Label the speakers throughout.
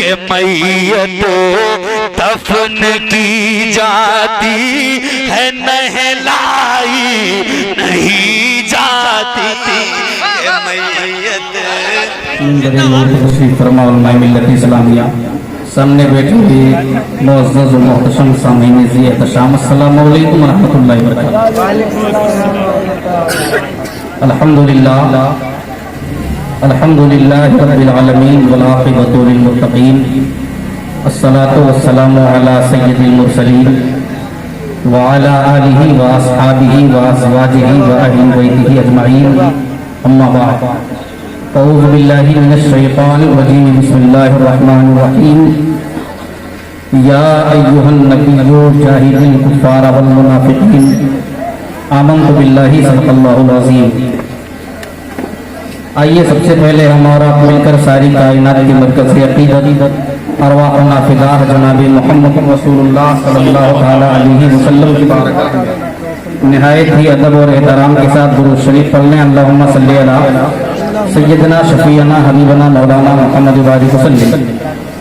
Speaker 1: میت دفن کی جاتی ہے نہلائی نہیں جاتی میت
Speaker 2: تشریف فرما علماء ملت اسلامیہ سامنے بیٹھے ہوئے معزز و محتشم سامعین ذی احتشام السلام علیکم ورحمۃ اللہ وبرکاتہ۔ الحمدللہ رب العالمین والعاقبۃ للمتقین الصلاۃ والسلام علی سید المرسلین وعلی آلہ واصحابہ وازواجہ واہل بیتہ اجمعین اما بعد اعوذ باللہ من الشیطان الرجیم بسم اللہ الرحمن الرحیم یا ایہا النبی جاہد الکفار والمنافقین آمنت باللہ صدق اللہ العظیم۔ آئیے سب سے پہلے ہمارا مل کر ساری کائنات کی مرکز عقیدت ارواحنا فداہ جناب محمد رسول اللہ صلی اللہ علیہ وسلم کی بارگاہ نہایت ہی ادب اور احترام کے ساتھ درود شریف پڑھ لیں۔ اللہم صلی علی سیدنا شفیعنا حبیبنا مولانا محمد بارک وسلم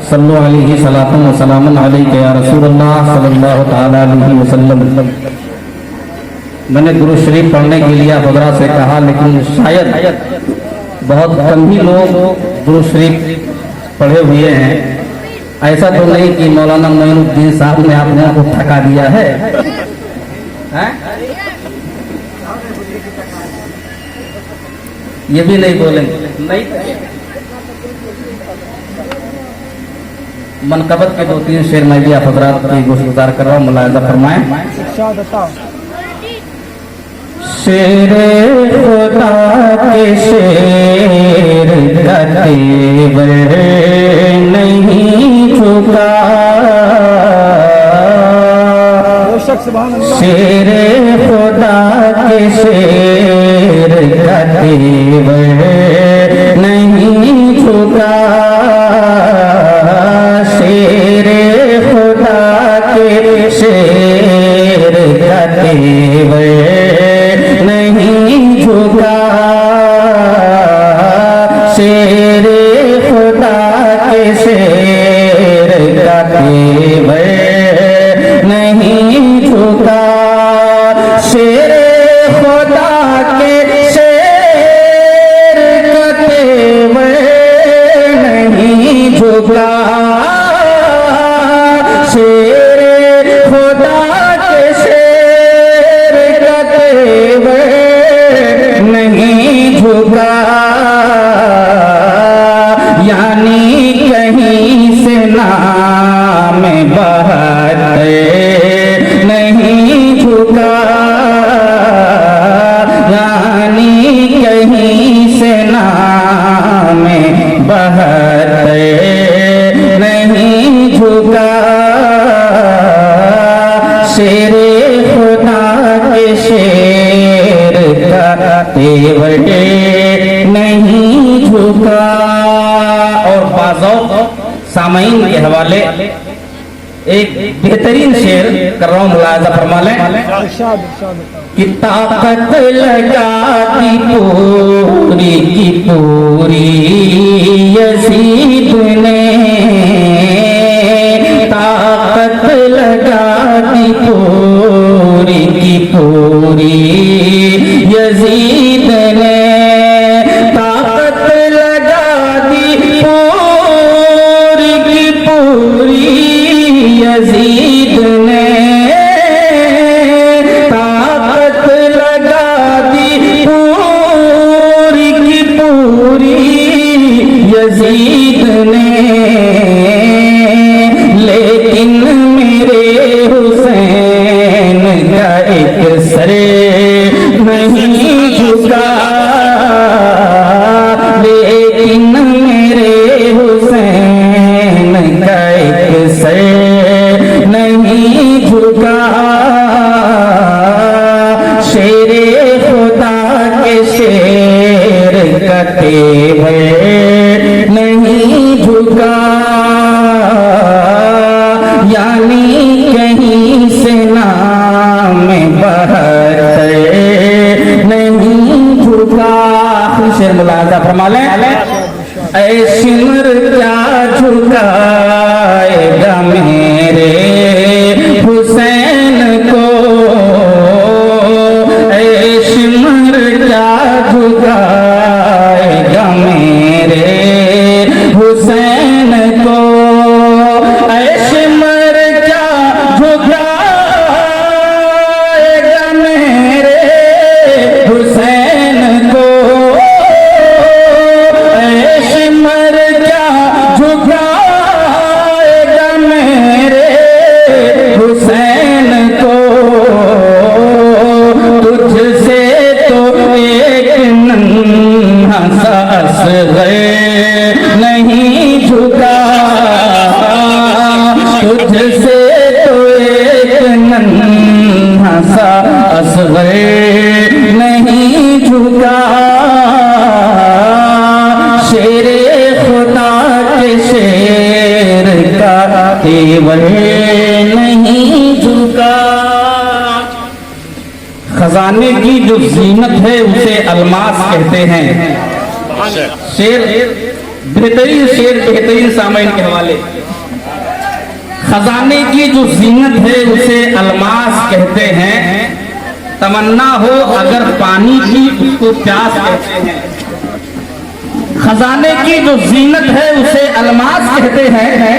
Speaker 2: صلو علیہ صلاۃ و سلام علیک یا رسول اللہ صلی اللہ علیہ وسلم۔ میں نے درود شریف پڑھنے کے لیے حضرات سے کہا، لیکن شاید بہت کم ہی لوگ درود شریف پڑھے ہوئے ہیں۔ ایسا تو نہیں کہ مولانا معین الدین صاحب نے آپ کو تھکا دیا ہے؟ یہ بھی نہیں بولیں گے۔ منقبت کے 2-3 شعر میں بھی آپ حضرات کی گزار کر رہا ہوں، ملاحظہ فرمائیں۔ شیر خدا کے شیر کا تیور نہیں جھکا، شیر خدا کے شیر کا تیور نہیں جھکا، شیر خدا کے شیر کا تیور نہیں جھکا، شیر خدا کے شیر کا تیور نہیں جھکا، شیر خدا کے شیر کا تیور نہیں جھکا، شیر خدا کے شیر کا تیور نہیں جھکا، یعنی کہیں سے نام بہت نہیں جھکا، یعنی کہیں سے نام بہت نہیں جھکا، شیر خدا کے شیر کا تیور نہیں جھکا۔ اور بعض سامعین کے حوالے ایک بہترین شعر کر رہا ہوں، ملاحظہ فرما لیں۔ کہ طاقت لگا دی پوری کی پوری یزید نے، طاقت لگا دی پوری کی پوری یزید نے، طاقت لگا دی پوری کی پوری یزید نے، طاقت لگا دی پوری کی پوری یزید نے، لیکن میرے حسین کا ایک سر نہیں جھکا، لیکن میرے حسین کا ایک سر نہیں جھکا، شیر خدا کے شیر کا تیور نہیں جھکا، یعنی کہیں سے نام بہت نہیں جھکا۔ آخری شعر ملاحظہ فرما لیں۔ اے سمر کیا جھکا असग़र नहीं झुका, शेरे खुदा के शेर का तेवर नहीं झुका। खजाने की जो जीनत है उसे अलमास कहते हैं। शेर बेहतरीन शेर, बेहतरीन सामाइन के हवाले। खजाने की जो जीनत है उसे अलमास कहते हैं, तमन्ना हो अगर पानी की उसको प्यास कहते हैं। खजाने की जो जीनत है उसे अलमास कहते हैं,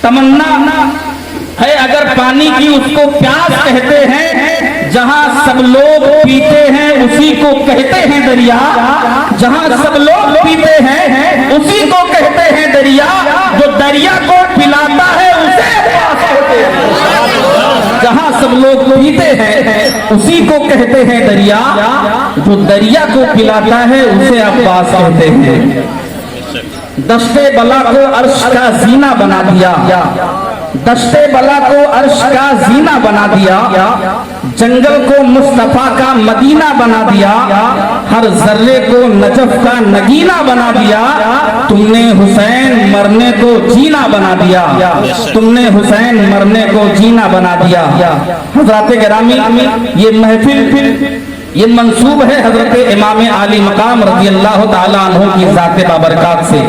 Speaker 2: तमन्ना है अगर पानी की उसको प्यास कहते हैं। जहां सब लोग पीते हैं उसी को कहते हैं दरिया, जहां सब लोग पीते हैं उसी को कहते हैं दरिया, जो दरिया को पिलाता है उसे अब्बास कहते हैं। जहां सब लोग पीते हैं उसी को कहते हैं दरिया, जो दरिया को पिलाता है उसे अब्बास कहते हैं। दस्ते बला को अर्श का जीना बना दिया, दस्ते बला को अर्श का जीना बना दिया, जंगल को मुस्तफा का मदीना बना दिया, हर जर्रे को नजफ का नगीना बना दिया। तुमने हुसैन मरने को जीना बना दिया, तुमने हुसैन मरने को जीना बना दिया। हज़रात गिरामी, ये महफिल ये मंसूब है हजरत इमाम आली मकाम रज़ी अल्लाह ताला अन्हु की ज़ात बाबरकात से।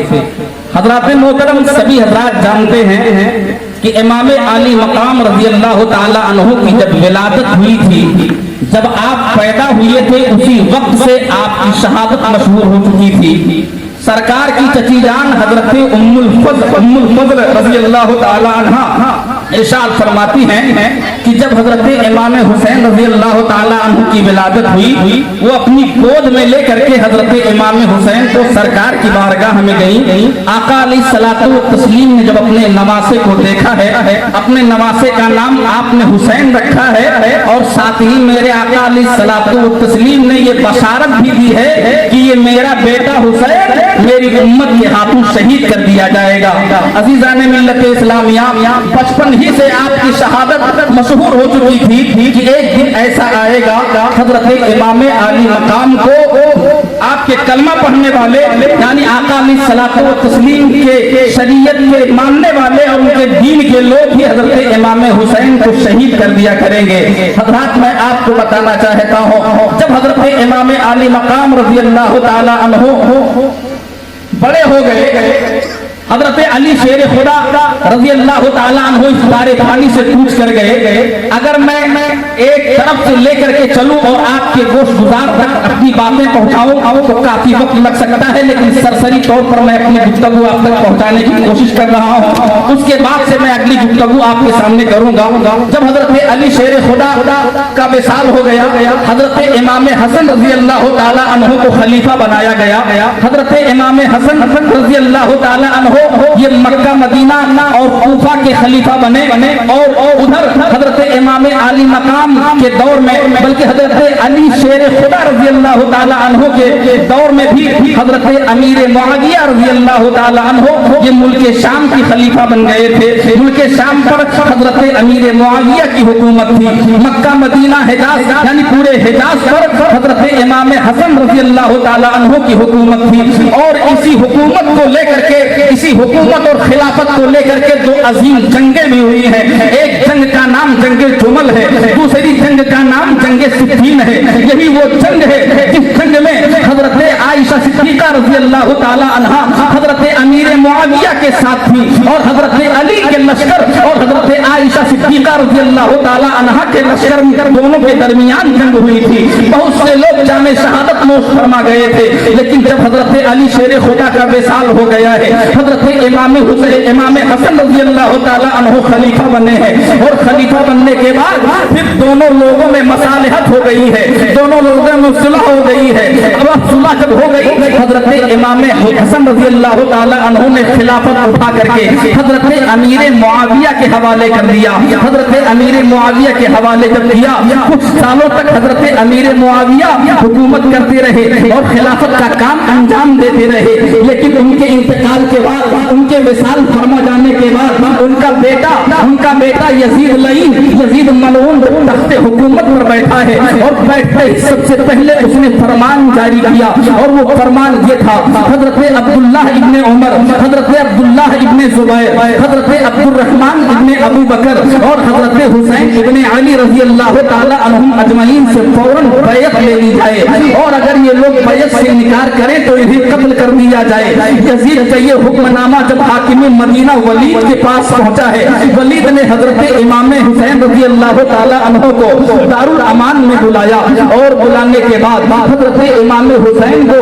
Speaker 2: हजरात मोहतरम, सभी हजरात जानते हैं कि इमाम आली मकाम रज़ी अल्लाह ताला अन्हु की जब विलादत हुई थी, जब आप पैदा हुए थे, उसी वक्त से आपकी शहादत मशहूर हो चुकी थी। सरकार की चची जान हजरत उम्मुल फज़ल रज़ी अल्लाह ताला अन्हा इरशाद फरमाती हैं कि जब हजरत इमाम हुसैन रज़ी अल्लाह ताला अन्हु की विलादत हुई, वो अपनी गोद में लेकर के हजरत इमाम हुसैन को सरकार की बारगाह में गई। आका अलैहिस्सलातु व तस्लीम ने जब अपने नवासे को देखा है, अपने नवासे का नाम आपने हुसैन रखा है, और साथ ही मेरे आका अलैहिस्सलातु व तस्लीम ने ये बशारत भी दी है कि ये मेरा बेटा हुसैन मेरी उम्मत के हाथों शहीद कर दिया जाएगा। अजीजान मिल्लत इस्लामिया, बचपन ही से आपकी शहादत मशहूर हो चुकी थी कि एक दिन ऐसा आएगा हजरत इमाम आली मकाम को आपके कलमा पढ़ने वाले यानी आका अलैहिस्सलातु व तस्लीम के शरीयत के मानने वाले और उनके दीन के लोग ही हजरत इमाम हुसैन को शहीद कर दिया करेंगे। हजरत, मैं आपको बताना चाहता हूँ, जब हजरत इमाम आली मकाम रज़ी अल्लाह ताला अन्हु बड़े हो गए, हजरत अली शेर खुदा रज़ी अल्लाह ताला अन्हु इस बारे पानी से पूछ कर गए, अगर मैं एक तरफ से लेकर के चलूं और आपके गोश गुजार तक अपनी बातें पहुंचाऊं तो काफी वक्त लग सकता है, लेकिन सरसरी तौर पर मैं अपनी गुफ्तगू आप तक पहुंचाने की कोशिश कर रहा हूं। उसके बाद से मैं अगली गुफ्तगू आपके सामने करूंगा। जब हजरत अली शेर खुदा का विसाल हो गया, हजरत इमाम हसन रज़ी अल्लाह ताला अन्हु को खलीफा बनाया गया। हजरत इमाम हसन रज़ी अल्लाह ताला अन्हु ये मक्का मदीना और कूफा के खलीफा बने, और उधर हजरत इमाम आली मकाम के दौर में, बल्कि हजरत अली शेर खुदा रज़ी अल्लाह ताला अन्हु के दौर में भी हजरत अमीर मुआविया रज़ी अल्लाह ताला अन्हु ये मुल्क शाम की खलीफा बन गए थे। मुल्क शाम पर हजरत अमीर मुआविया की हुकूमत थी। मक्का मदीना हिजाज यानी पूरे हिजाज पर हजरत इमाम हसन रज़ी अल्लाह ताला अन्हु की हुकूमत थी। और इसी हुकूमत को लेकर के, इसी हुकूमत और खिलाफत को लेकर के दो अजीम जंगें भी हुई हैं। एक जंग का नाम जंगे जुमल है, दूसरी जंग का नाम जंगे सिद्दीन है। यही वो जंग है जिस जंग में हजरत आयशा सिद्दीका रज़ी अल्लाह ताला अन्हा हजरत अमीर मुआविया के साथ थी, और हजरत अली के लश्कर और हजरत आयशा सिद्दीका रज़ी अल्लाह ताला अन्हा के लश्कर दोनों के दरमियान जंग हुई थी। बहुत से लोग जाने शहादत नोश फरमा गए थे, लेकिन जब हजरत अली शेर खुदा का विसाल हो गया है, हजरत इमाम हसन रज़ी अल्लाह ताला अन्हु खलीफा बने हैं, और खलीफा बनने के बाद फिर दोनों लोगों में मसालहत हो गई है, दोनों लोगों में सुलह हो गई है। अब सुलह जब हो गई, हजरत इमाम हसन रज़ी अल्लाह ताला अन्हु ने खिलाफत उठा करके हजरत अमीर मुआविया के हवाले कर दिया। हजरत अमीर मुआविया के हवाले जब दिया, कुछ सालों तक हजरत अमीर मुआविया हुकूमत करते रहे और खिलाफत का काम अंजाम देते रहे। लेकिन उनके इंतकाल के बाद, उनके विसाल फरमा जाने के बाद उनका बेटा यजीद लईन, यजीद मलऊन तख्ते हुकूमत पर बैठा है। اور बैठते ही सबसे पहले उसने फरमान जारी किया और वो फरमान ये था, हजरत अब्दुल्लाह इब्ने उमर, हजरत अब्दुल्लाह इब्ने जुबैर, हजरत अब्दुर्रहमान इब्ने अबू बकर और हजरत हुसैन इब्ने अली रजी अल्लाह ताला अन्हुम अजमईन से फौरन बैत ले ली जाए और अगर ये लोग बैत से इनकार करें तो इन्हें कत्ल कर दिया जाए। यजीद का ये हुक्मनामा जब हाकिम मदीना वलीद के पास पहुंचा है, वलीद ने हजरत इमाम हुसैन रजी अल्लाह ताला अन्हु को दारुल अमान में बुलाया और बुलाने के बाद हजरत इमाम हुसैन को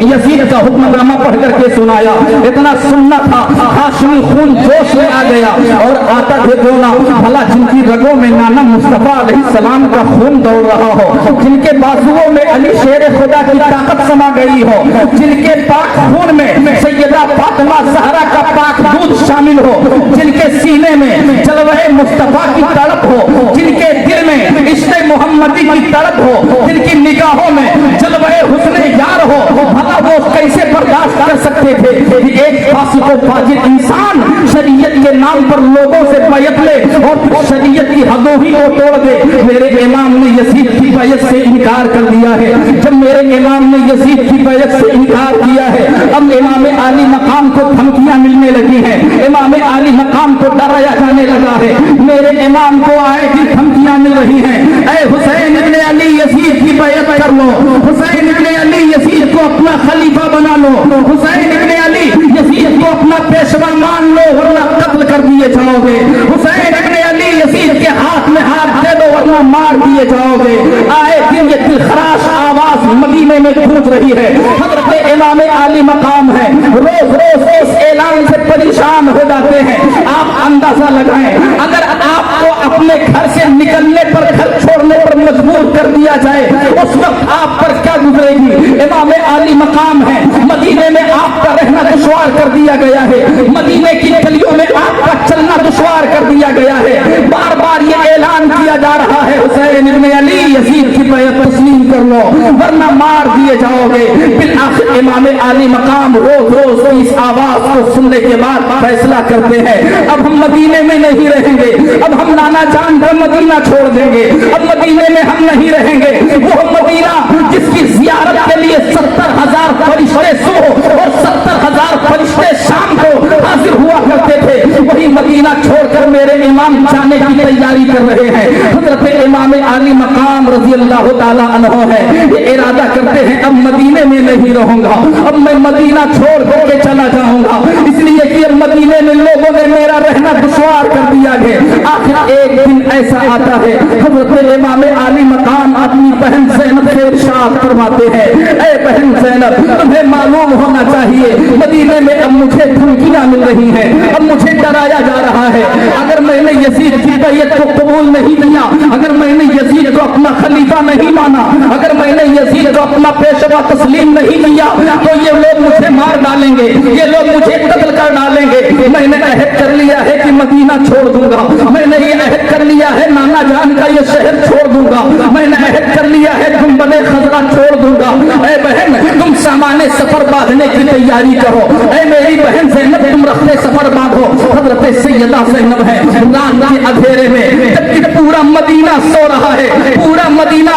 Speaker 2: यजीद का हुक्मनामा पढ़ करके सुनाया। इतना सुनना था, हाशमी खून जोश में आ गया और आता थे रोना, भला जिनकी रगों में नाना मुस्तफा अलैहिस्सलाम का खून दौड़ रहा हो, जिनके बाजुओं में अली शेर खुदा की ताकत समा गई हो, जिनके पाक खून में सैयदा फातिमा ज़हरा का पाक दूध शामिल हो, जिनके सीने में जलवे मुस्तफा की तड़प हो, जिनके दिल में इश्क़ मोहम्मदी की तड़प हो, जिनकी निगाहों में जलवे हुस्ने यार हो, भला वो कैसे बर्दाश्त कर सकते थे कि एक फासिक व फाजिर इंसान शरीयत के नाम पर लोगों से बैत ले और फिर शरीयत की हदों ही को तोड़ दे। मेरे इमाम ने यजीद की बैत से इनकार कर दिया है। जब मेरे इमाम ने यजीद की बैत से इनकार किया है, अब इमाम आली मकाम को धमकियां मिलने लगी हैं, इमाम आली मकाम को डराया जाने लगा है, मेरे इमाम को आए की धमकियां मिल रही हैं। ऐ हुसैन इब्ने अली यजीद की बैत कर लो, हुसैन इब्ने अली यजीद को अपना खलीफा बना लो, हुसैन इब्ने अली यजीद को अपना पेशवा मान लो वरना कत्ल कर दिए जाओगे, हुसैन इब्ने अली यजीद के हाथ में हाथ दे दो वरना मार दिए जाओगे। आए दिन ये दिलखराश आवाज मदीने में गूंज रही है। हजरत इमाम आली मकाम है, रोज रोज इस ऐलान से परेशान हो जाते हैं। आप अंदाजा लगाएं, अगर आपको अपने घर से निकलने पर, घर छोड़ने पर मजबूर कर दिया जाए, उस वक्त आप पर क्या गुजरेगी। इमाम आली मकाम है, मदीने में आपका रहना दुश्वार कर दिया गया है, मदीने की गलियों में आपका चलना दुश्वार कर दिया गया है। बार बार ये ऐलान किया जा रहा है, हुसैन इब्ने अली यजीद की बैत तस्लीम कर लो वरना मार दिए जाओगे। फिर आखिर इमाम आली मकाम रोज रोज इस आवाज को सुनने के बाद फैसला करते हैं, अब हम मदीने में नहीं रहेंगे, अब हम नाना जान का मदीना छोड़ देंगे, अब मदीने में हम नहीं रहेंगे। वो मदीना जिसकी जियारत के लिए 70,000 फरिश्ते सुबह और 70,000 फरिश्ते शाम को हाजिर हुआ करते थे, वही मदीना छोड़कर मेरे इमाम जाने की तैयारी कर रहे हैं। हजरत इमाम आली मकाम रजी अल्लाह ताला अन्हु है, ये इरादा करते हैं अब मदीने में नहीं रहूंगा, अब मैं मदीना छोड़ करके चला जाऊंगा, इसलिए कि अब मदीने में लोगों ने मेरा रहना दुश्वार कर दिया है। आखिर एक दिन ऐसा आता है, हजरत इमाम आली मकाम अपनी बहन ज़ैनब से इरशाद फरमाते हैं, ऐ बहन ज़ैनब तुम्हें मालूम होना चाहिए मदीने में अब मुझे धमकियां मिल रही हैं, अब मुझे डराया जा रहा है। अगर मैंने यजीद की बैत को कबूल नहीं किया, अगर मैंने यजीद को अपना खलीफा नहीं माना, अगर मैंने यजीद को अपना पेशवा तस्लीम नहीं किया तो ये लोग मुझे मार डालेंगे, ये लोग मुझे कत्ल कर डालेंगे। मैंने अहद कर लिया है कि मदीना छोड़ दूंगा, मैंने ये अहद कर लिया है नाना जान का ये शहर छोड़ दूंगा, मैंने अहद कर लिया है गुंबद खजरा छोड़ दूंगा। ऐ बहन तुम सामाने सफर बांधने की तैयारी करो, ऐ मेरी बहन ज़ैनब तुम रखते सफर बांधो। हजरत सैयदा ज़ैनब है, रात के अंधेरे में जबकि पूरा मदीना सो रहा है, पूरा मदीना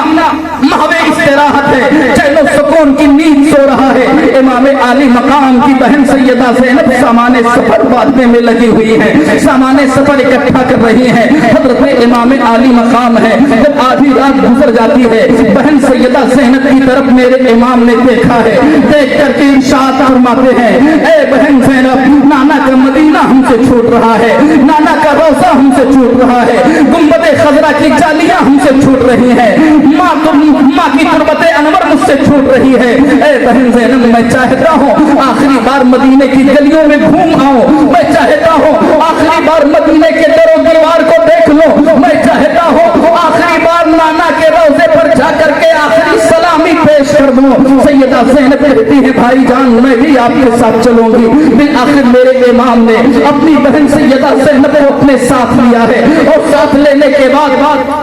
Speaker 2: महवे इस्तिराहत है, चैनो सुकून की नींद सो रहा है, इमाम आली मकाम की बहन सैयदा ज़ैनब सामाने सफर बांधने में लगी हुई है, सामाने सफर इकट्ठा कर रही है। हजरत इमाम आली मकाम है, जब आधी रात गुजर जाती है, बहन सैयदा ज़ैनब की तरफ मेरे इमाम ने देखा है, देख करके इरशाद फरमाते हैं, ऐ बहन ज़ैनब नाना का मदीना हमसे छूट रहा है, नाना का रोज़ा हमसे छूट रहा है, गुंबद खजरा की जालियां हमसे छूट रही है, माँ की तुरबत अनवर मुझसे छूट रही है। ऐ बहन ज़ैनब मैं चाहता हूँ आखिरी बार मदीने की गलियों में घूम आऊं, मैं चाहता हूँ आखिरी बार मदीने के दरो दीवार को देख लो, मैं चाहता हूँ आखिरी बार नाना के रोज़े पर जाकर के आखिरी सलामी पेश कर दूं। सैयदा ज़ैनब कहती है भाईजान मैं भी आपके साथ चलूंगी। फिर आखिर मेरे इमाम ने अपनी बहन सैयदा ज़ैनब को अपने साथ लिया है और साथ लेने के बाद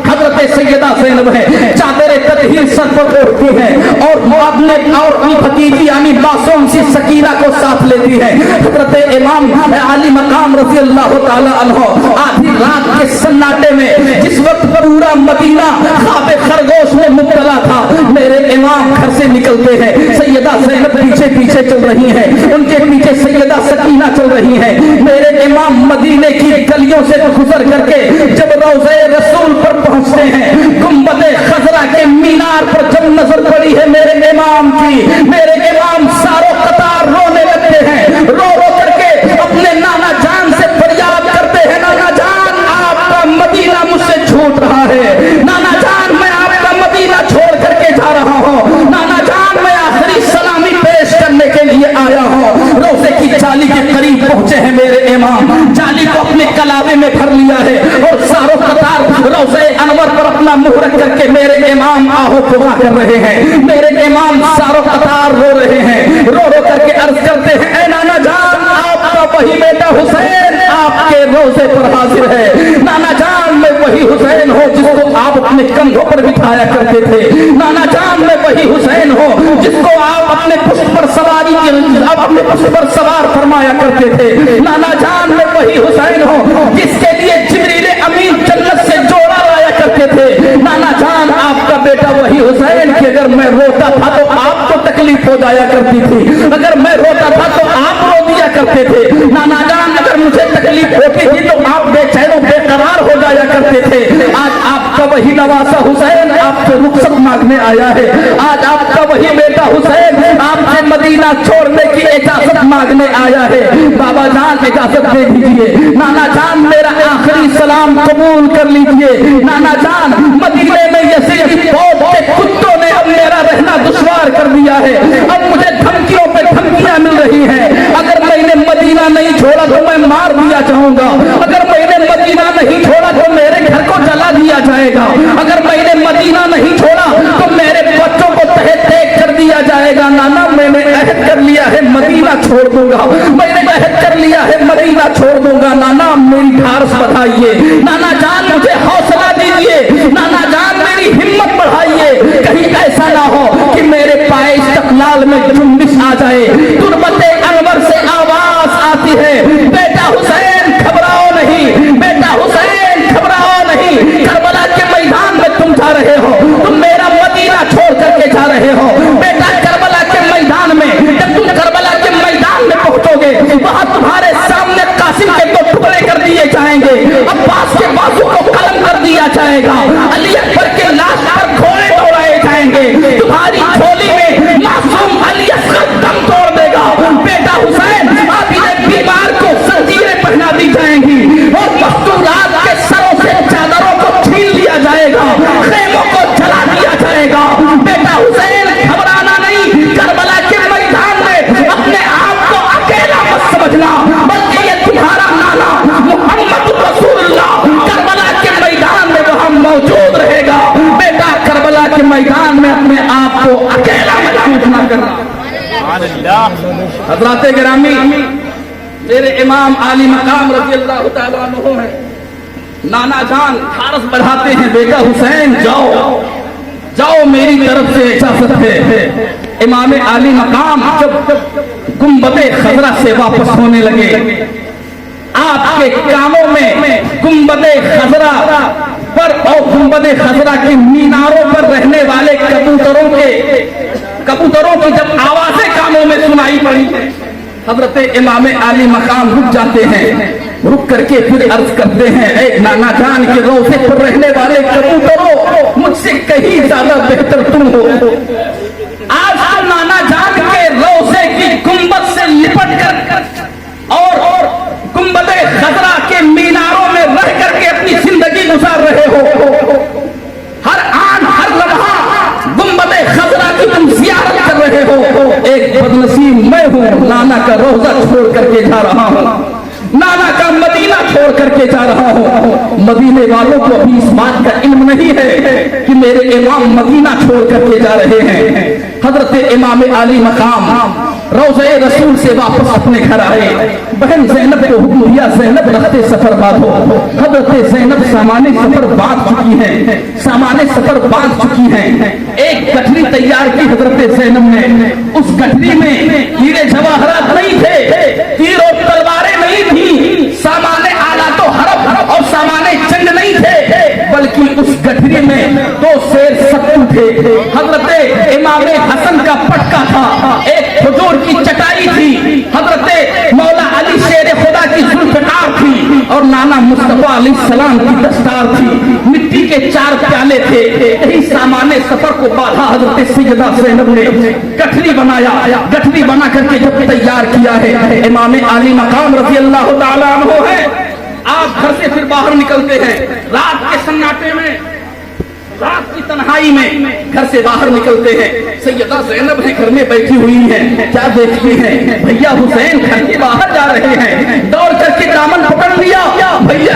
Speaker 2: हजरत सैयदा ज़ैनब है चादर ततहीर सर पर ओढ़ती है और अपने और अपनी भतीजी यानी मासूम सी सकीना को साथ लेती है। हजरत इमाम आली मकाम रज़ी अल्लाह ताला अन्हु आधी रात के सन्नाटे में जिस वक्त पूरा मदीना ख्वाब खरगोश में से निकलते हैं, सैयदा ज़ैनब पीछे पीछे चल रही हैं, उनके पीछे सैयदा सकीना चल रही हैं। मेरे इमाम मदीने की गलियों से गुजर करके जब रोज़े रसूल पर पहुंचते हैं, गुंबदे खजरा के मीनार पर जब नजर पड़ी है मेरे इमाम की, मेरे इमाम सारों कतार रोने लगते हैं। रो रो करके अपने नाना जान से फरियाद करते हैं, नाना जान आपका मदीना मुझसे छूट रहा है, नाना जान मैं आपका मदीना छोड़ करके जा रहा हूँ, नाना जान मैं आखिरी सलामी पेश करने के लिए आया हूँ। रोज़े की जाली के करीब पहुंचे हैं मेरे इमाम, जाली को अपने कलावे में भर लिया है और सारों कतार रोज़े अनवर पर अपना मुंह रख करके मेरे इमाम आहो पुकार कर रहे हैं। मेरे इमाम सारों कतार रो रहे हैं, रो रो करके अर्ज करते हैं, ऐ नाना जान आपका वही बेटा हुसैन आपके रोज़े पर हाजिर है। नाना जान मैं वही हुसैन हूँ जिसको आप अपने कंधों पर बिठाया करते थे, नाना जान मैं वही हुसैन हूँ जिसको आप अपने पुष्प पर सवारी अपने पुष्प पर सवार फरमाया करते थे, नाना जान मैं वही हुसैन हूँ जिसके लिए जिब्रील अमीन जन्नत से जोड़ा लाया करते थे, नाना जान आपका बेटा वही हुसैन कि अगर मैं रोता था तो आपको तकलीफ हो जाया करती थी, अगर मैं रोता था तो आप रो दिया करते थे, नाना जान अगर मुझे तकलीफ होती थी तो आप बेचैन बेकरार हो जाया करते थे। आज आपका वही नवासा हुसैन आपसे रुखसत मांगने आया है, आज आपका वही बेटा हुसैन आपसे मदीना छोड़ने की इजाजत मांगने आया है। बाबा जान इजाजत दे दीजिए, नाना जान मेरा आखिरी सलाम कबूल कर लीजिए, नाना जान मदीने में यजीदी फौज के कुत्तों ने अब मेरा रहना दुश्वार कर दिया है, अब मुझे धमकियों पे धमकियां मिल रही हैं, अगर मैंने मदीना नहीं छोड़ा तो मैं मार दिया जाऊंगा, अगर मैंने मदीना नहीं छोड़ा तो मेरे घर को जला दिया जाएगा, अगर मैंने मदीना नहीं छोड़ा तो मेरे बच्चों को तहे तैक कर दिया जाएगा। नाना मैंने अहद कर लिया है मदीना छोड़ दूंगा, मैंने अहद कर लिया है मदीना छोड़ दूंगा, नाना मेरी ढारस बढ़ाइए, नाना जान मुझे हौसला दीजिए, नाना जान मेरी हिम्मत बढ़ाइए, कहीं ऐसा ना हो कि मेरे पाए इस्तक़लाल में जुम्बिश आ जाए। तुरबते अनवर से आवाज आती है, बेटा हुसैन घबराओ नहीं, बेटा हुसैन घबराओ नहीं, करबला के मैदान में तुम जा रहे हो, तुम मेरा मदीना छोड़ करके जा रहे हो, बेटा करबला के मैदान में जब तुम करबला के मैदान में पहुंचोगे वहां तुम्हारे सामने कासिम के दो टुकड़े कर दिए जाएंगे, अब्बास के बाजू को कलम कर दिया जाएगा, अली अकबर के लाश पर घोड़े दौड़ाए जाएंगे, तुम्हारी झोली में मासूम अली असगर दम तोड़ देगा। बेटा हुसैन आप इन्हें बीमार को जंजीरें पहना दी जाएंगी और मस्तूरात के सरों से चादरों को छीन लिया जाएगा, खेमों को जला दिया जाएगा। बेटा हुसैन घबराना नहीं, करबला के मैदान में अपने आप को अकेला मत समझना, बल्कि ये तुम्हारा नाना मोहम्मद रसूलुल्लाह करबला के मैदान में वहां मौजूद रहेगा। बेटा करबला के मैदान में अपने आप को अकेला महसूस न करना। हज़रात गिरामी मेरे इमाम आली मकाम रज़ी अल्लाह तआला अन्हु हैं, नाना जान ढारस बढ़ाते हैं, बेटा हुसैन जाओ जाओ मेरी तरफ से इजाजत है। इमाम आली मकाम जब गुंबदे खजरा से वापस होने लगे, आपके कानों में गुंबदे खजरा पर और गुंबदे खजरा के मीनारों पर रहने वाले कबूतरों की जब आवाजें कानों में सुनाई पड़ी, हजरत इमाम आली मकाम रुक जाते हैं, रुक करके फिर अर्ज करते हैं, ऐ नाना जान के रोज़े पर रहने वाले कबूतरों मुझसे कहीं ज्यादा बेहतर तुम हो। आज तो नाना जान के रोज़े की गुंबद से लिपट कर और गुंबदे खजरा के मीनारों में रह करके अपनी जिंदगी गुजार रहे हो, हर आन हर लम्हा गुंबदे खजरा की तुम जियारत कर रहे हो। एक बदनसीब मैं हूँ, नाना का रोजा छोड़ करके जा रहा हूँ, नाना का मदीना छोड़ करके जा रहा हूँ। मदीने वालों को अभी इस बात का इल्म नहीं है कि मेरे इमाम मदीना छोड़ करके जा रहे हैं। हजरत इमाम आली मकाम रोज़े रसूल से वापस अपने घर आए, बहन ज़ैनब को हुक्म दिया, ज़ैनब रखते सफर बांधो। हजरत ज़ैनब सामाने सफर बांध चुकी हैं, सामाने सफर बांध चुकी हैं। एक गठरी तैयार की हजरत ज़ैनब ने, उस गठरी में हीरे जवाहरात नहीं थे, तीर और तलवारें नहीं थी, सामाने आला तो हरब और सामाने जंग नहीं थे, बल्कि उस गठरी में 2 शेर सत्तू थे। हजरत इमाम हसन का पटका था, एक खजूर की चटाई थी, हजरत मौला अली शेर खुदा की जुल्फ़कार थी और नाना मुस्तफा अलैहिस्सलाम की दस्तार थी। मिट्टी के 4 प्याले थे। यही सामाने सफर को बाधा हजरत सैयदा ज़ैनब ने गठरी बनाया। गठरी बना करके जब तैयार किया है, इमाम आली मकाम रज़ी अल्लाह ताला अन्हु है, आप घर से फिर बाहर निकलते हैं रात के सन्नाटे में, रात की तन्हाई में घर से बाहर निकलते हैं। सैयदा ज़ैनब है घर में बैठी हुई हैं, क्या देखती हैं? भैया हुसैन घर के बाहर जा रहे हैं। दौड़ करके दामन पकड़ लिया, भैया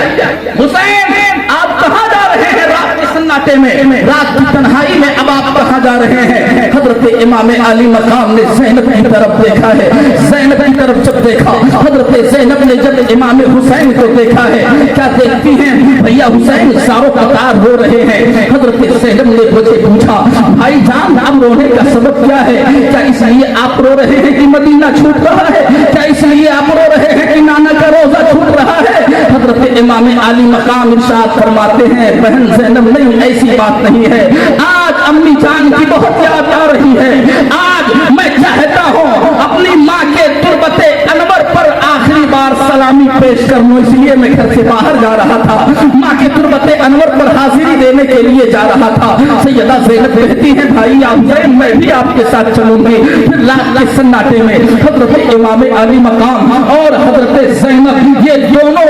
Speaker 2: हुसैन आप कहाँ जा रहे हैं? रात के सन्नाटे में, रात की तन्हाई में, अब आप कहाँ जा रहे हैं? हजरत इमाम आली मकाम ने ज़ैनब की तरफ देखा है। ज़ैनब की तरफ जब देखा, हजरत ज़ैनब ने जब इमाम हुसैन को देखा है, क्या देखती हैं? भैया हुसैन सारों कतार रो रहे हैं। हजरत ज़ैनब ने मुझे पूछा, भाई जान अब रोने का सबब क्या है? क्या इसलिए आप रो रहे हैं कि मदीना छूट रहा है? क्या इसलिए आप रो रहे हैं कि नाना का रोजा छूट रहा है? हजरत इमाम आली मकाम इरशाद फरमाते हैं, बहन ज़ैनब नहीं, ऐसी बात नहीं है। आज अम्मी जान की बहुत याद आ रही है। आज मैं चाहता हूँ अपनी माँ के तुर्बते अनवर पर आखिरी बार सलामी पेश करूँ, इसलिए मैं घर से बाहर जा रहा था। माँ के तुर्बते अनवर पर हाजिरी देने के लिए जा रहा था। सैयदा ज़ैनब कहती है, भाई आप जाए, मैं भी आपके साथ चलूंगी। फिर रात के सन्नाटे में हजरत इमाम आली मकाम और हजरत ज़ैनब ये दोनों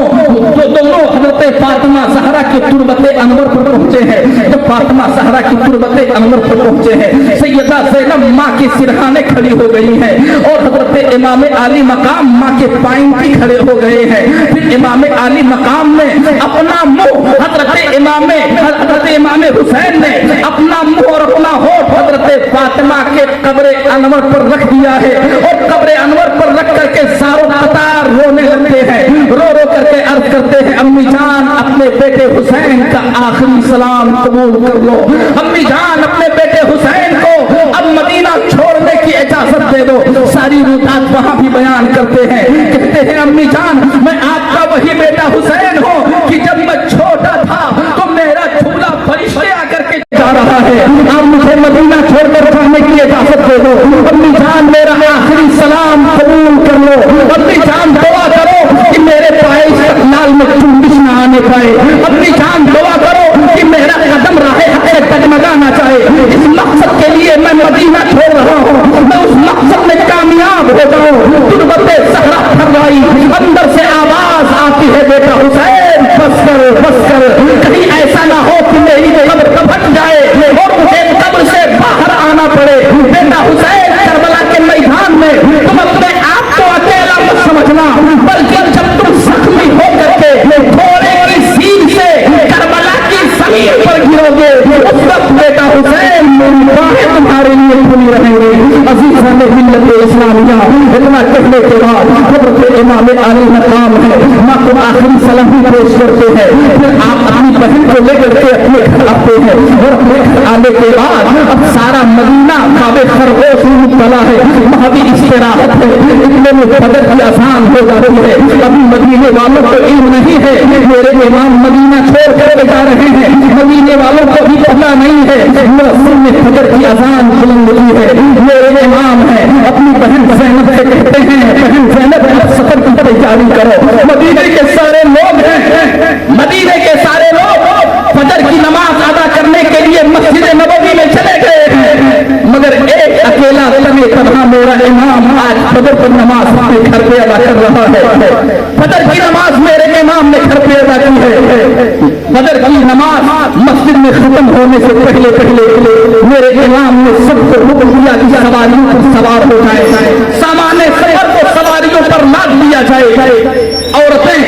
Speaker 2: हजरत फातिमा ज़हरा के तुर्बते अनवर पर पहुंचे हैं। जब फातिमा ज़हरा की तुर्बते अनवर पर पहुंचे हैं, सैयदा ज़ैनब माँ के सिरहाने खड़ी हो गई हैं और हजरत इमाम आली मकाम माँ के पाइन की खड़े हो गए हैं। फिर इमाम आली मकाम ने अपना मुंह हजरत इमाम हुसैन ने अपना मुंह और अपना होठ हजरत फातिमा के कब्र अनवर पर रख दिया है और कब्र अनवर पर रख करके सारों कतार रोने लगते हैं। रो रो करके अर्ज करते हैं, अम्मी जान अपने बेटे हुसैन का आखिरी सलाम कबूल कर लो। अम्मी जान अपने बेटे हुसैन को अब मदीना छोड़ने की इजाजत दे दो। सारी रुदात वहां भी बयान करते हैं, कहते हैं अम्मी जान मैं आपका वही बेटा हुसैन हूँ कि जब मैं छोटा था तो मेरा झूला फरिश्ते आकर के जा रहा है, आप मुझे मदीना छोड़कर जाने की इजाजत दे दो। अम्मी जान मेरा आखिरी सलाम कबूल कर लो। अम्मी जान दुआ करो कि मेरे पाए इस्तकलाल में चुंबिश न आने पाए। अम्मी जान दुआ करो कि मेरा कदम राहे हक से डगमगा ना चाहे। इस मकसद के लिए मैं मदीना छोड़ रहा हूँ, मैं उस मकसद में कामयाब हो जाऊँ। तुर्बते ज़हरा फरमाई, अंदर से आवाज आती है, बेटा हुसैन बस कर, कहीं ऐसा ना हो कि मेरी कब्र कफन जाए और मुझे कब्र से बाहर आना पड़े। बेटा हुसैन करबला के मैदान में तुम अपने आप को अकेला मत समझना, बल्कि जब तुम जख्मी हो करके घोड़े की सींग से करबला की जमीन पर गिरोगे, उस वक्त बेटा हुसैन मेरी बाहें तुम्हारे लिए खुली रहेंगी। अज़ीज़ान मिल्लत इस्लामिया, इतना कहने के बाद हज़रत इमाम आली मकाम है, माँ को आखिरी सलामी पेश करते हैं। फिर आप अपनी बहन को लेकर के अपने घर आते हैं और अपने घर आने के बाद अब सारा मदीना काबे खरगोश में मुब्तला है, वहाँ भी इस्तिराहत है। इतने में फजर की अज़ान हो जाती है। अभी मदीने वालों को इल्म नहीं है मेरे इमाम मदीना छोड़ कर जा रहे हैं, मदीने वालों को भी पता नहीं है मुअज्जिन ने फजर की अज़ान बुलंद की है, मेरे इमाम है। अपनी बहन ज़ैनब से कहते हैं, बहन ज़ैनब सफर की तैयारी करो। मदीने के सारे लोग हैं, मदीने के सारे लोग फजर की नमाज अदा करने के लिए मस्जिद नबवी में चले गए हैं, मगर एक अकेला तने तन्हा मेरा इमाम आज फजर की नमाज अपने घर पे अदा कर रहा है। फजर की नमाज मेरे इमाम ने घर पे अदा की है। फजर की नमाज मस्जिद में खत्म होने से पहले मेरे इमाम ने सबको हुक्म दिया कि सवारियों पर सवार हो जाए, सामान्य सफर को सवारियों पर लाद दिया जाए। औरतें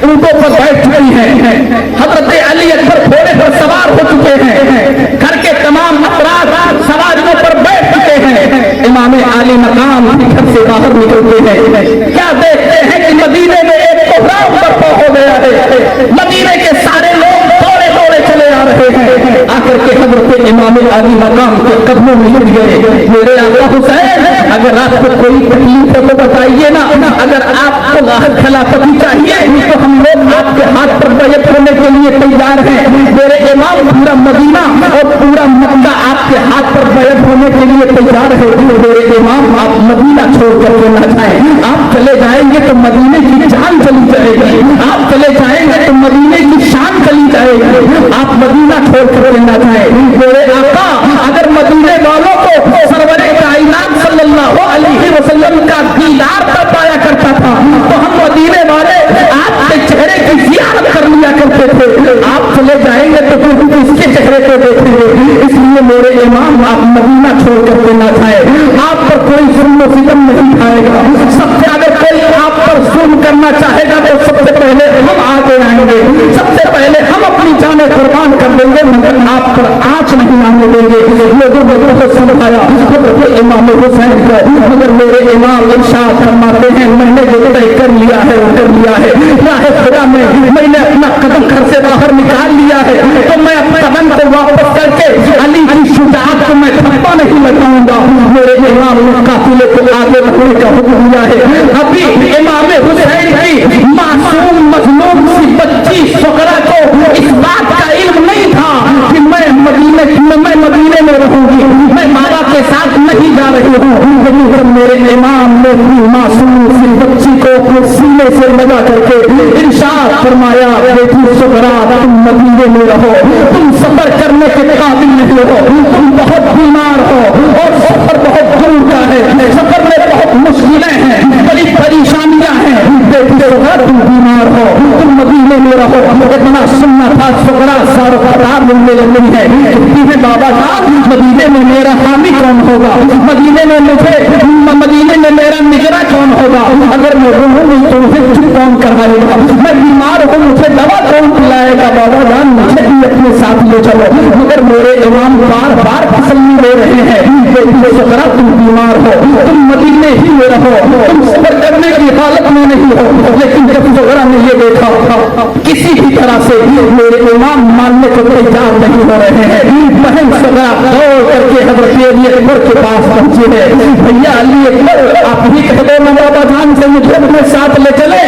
Speaker 2: ऊँटों पर बैठ चुकी हैं, हजरत अली अकबर घोड़े पर सवार हो चुके हैं, घर के तमाम अफराद सवारियों पर बैठ चुके हैं। इमाम आली मकाम घर से बाहर निकलते हैं, क्या देखते हैं कि मदीने में एक कोहराम बर्पा हो गया है। मदीने के सारे लोग दौड़े दौड़े चले आ रहे हैं। आकर के हजरत इमाम इमाम आली मकाम के कदमों में गिर गए। मेरे आका हुसैन, अगर आपको कोई तकलीफ है तो बताइए ना, अगर आपको खिलाफत चाहिए तो हम लोग आपके हाथ पर बैत होने के लिए तैयार हैं। मेरे इमाम, पूरा मदीना और पूरा मक्का आपके हाथ पर बैत होने के लिए तैयार है। मेरे इमाम, आप मदीना छोड़ करके ना जाएं। आप चले जाएंगे तो मदीने की जान चली जाएगी, आप चले जाएंगे तो मदीने की शान चली जाएगी। आप मदीना छोड़ करके ना जाएं। मेरे आका अगर मदीने वालों को सरवरे कायनात सल्लल्लाहु अलैहि वसल्लम का दीदार कर पाया करता था तो हम मदीने वाले आपके चेहरे की ज़ियारत कर लिया करते थे। आप चले जाएंगे तो फिर हम इसके चेहरे को देखेंगे। इसलिए मेरे इमाम, आप मदीना छोड़ करके ना जाए। आप पर कोई जुल्म सितम नहीं खाएगा। सबसे अगर कोई आप पर जुल्म करना चाहेगा तो सबसे पहले हम आगे आएंगे, सबसे पहले हम अपनी जानें कुर्बान कर देंगे, मगर आप पर आँच नहीं आने देंगे। लोगों ने बहुत समझाया इमाम हुसैन को, मगर मेरे इमाम इरशाद फरमाते हैं, मैंने जो तय कर लिया है वो कर लिया है। राह खुदा में मैंने अपना कदम घर से बाहर निकाल लिया है तो मैं अपने कदम को वापस करके अली की शुजाअत को मैं थप्पा नहीं लगाऊंगा। मेरे इमाम ने काफिले को आगे बढ़ने का हुक्म दिया है। अभी इमाम हुसैन की मासूम मजलूम सी बच्ची सुगरा को इस बात का इल्म नहीं था कि मैं मदीने में रहूंगी, मैं बाबा के साथ नहीं जा रही हूँ। लेकिन जब मेरे इमाम ने अपनी मासूम सी बच्ची को अपने सीने से लगा करके इरशाद फरमाया, बेटी सुगरा, तुम मदीने में रहो, तुम सफर करने के काबिल नहीं हो, तुम बहुत बीमार हो और सफर बहुत दूर का है, सफर में बहुत मुश्किलें हैं, बड़ी परेशानियां हैं। बेटी सुगरा, तुम बीमार हो, तुम मदीने में रहो। इतना सुनना था सुगरा सारो करार मिलने लगी है। कहती बाबा साहब, मदीने में मेरा हामी कौन होगा, मदीने में मदीने में मेरा निगरा कौन होगा, अगर मैं रहूंगी तो मुझे चुप कौन कराएगा, मैं बीमार हूँ मुझे दवा कौन पिलाएगा, बाबा जान मुझे भी अपने साथ ले चलो। मगर मेरे इमाम बार बार तसल्ली दे रहे हैं, बेटी सुगरा तुम बीमार हो, तुम मदीने ही में रहो, तुम सफर करने की हालत में नहीं हो। लेकिन जब सुगरा ने ये देखा किसी भी तरह से मेरे इमाम मानने को तैयार नहीं हो रहे हैं, बहन सुगरा दौड़ करके हज़रत अली अकबर के पास पहुंचे हैं। भैया अली अकबर, आप ही कह दो ना बाबा जान से मुझे अपने साथ ले चले।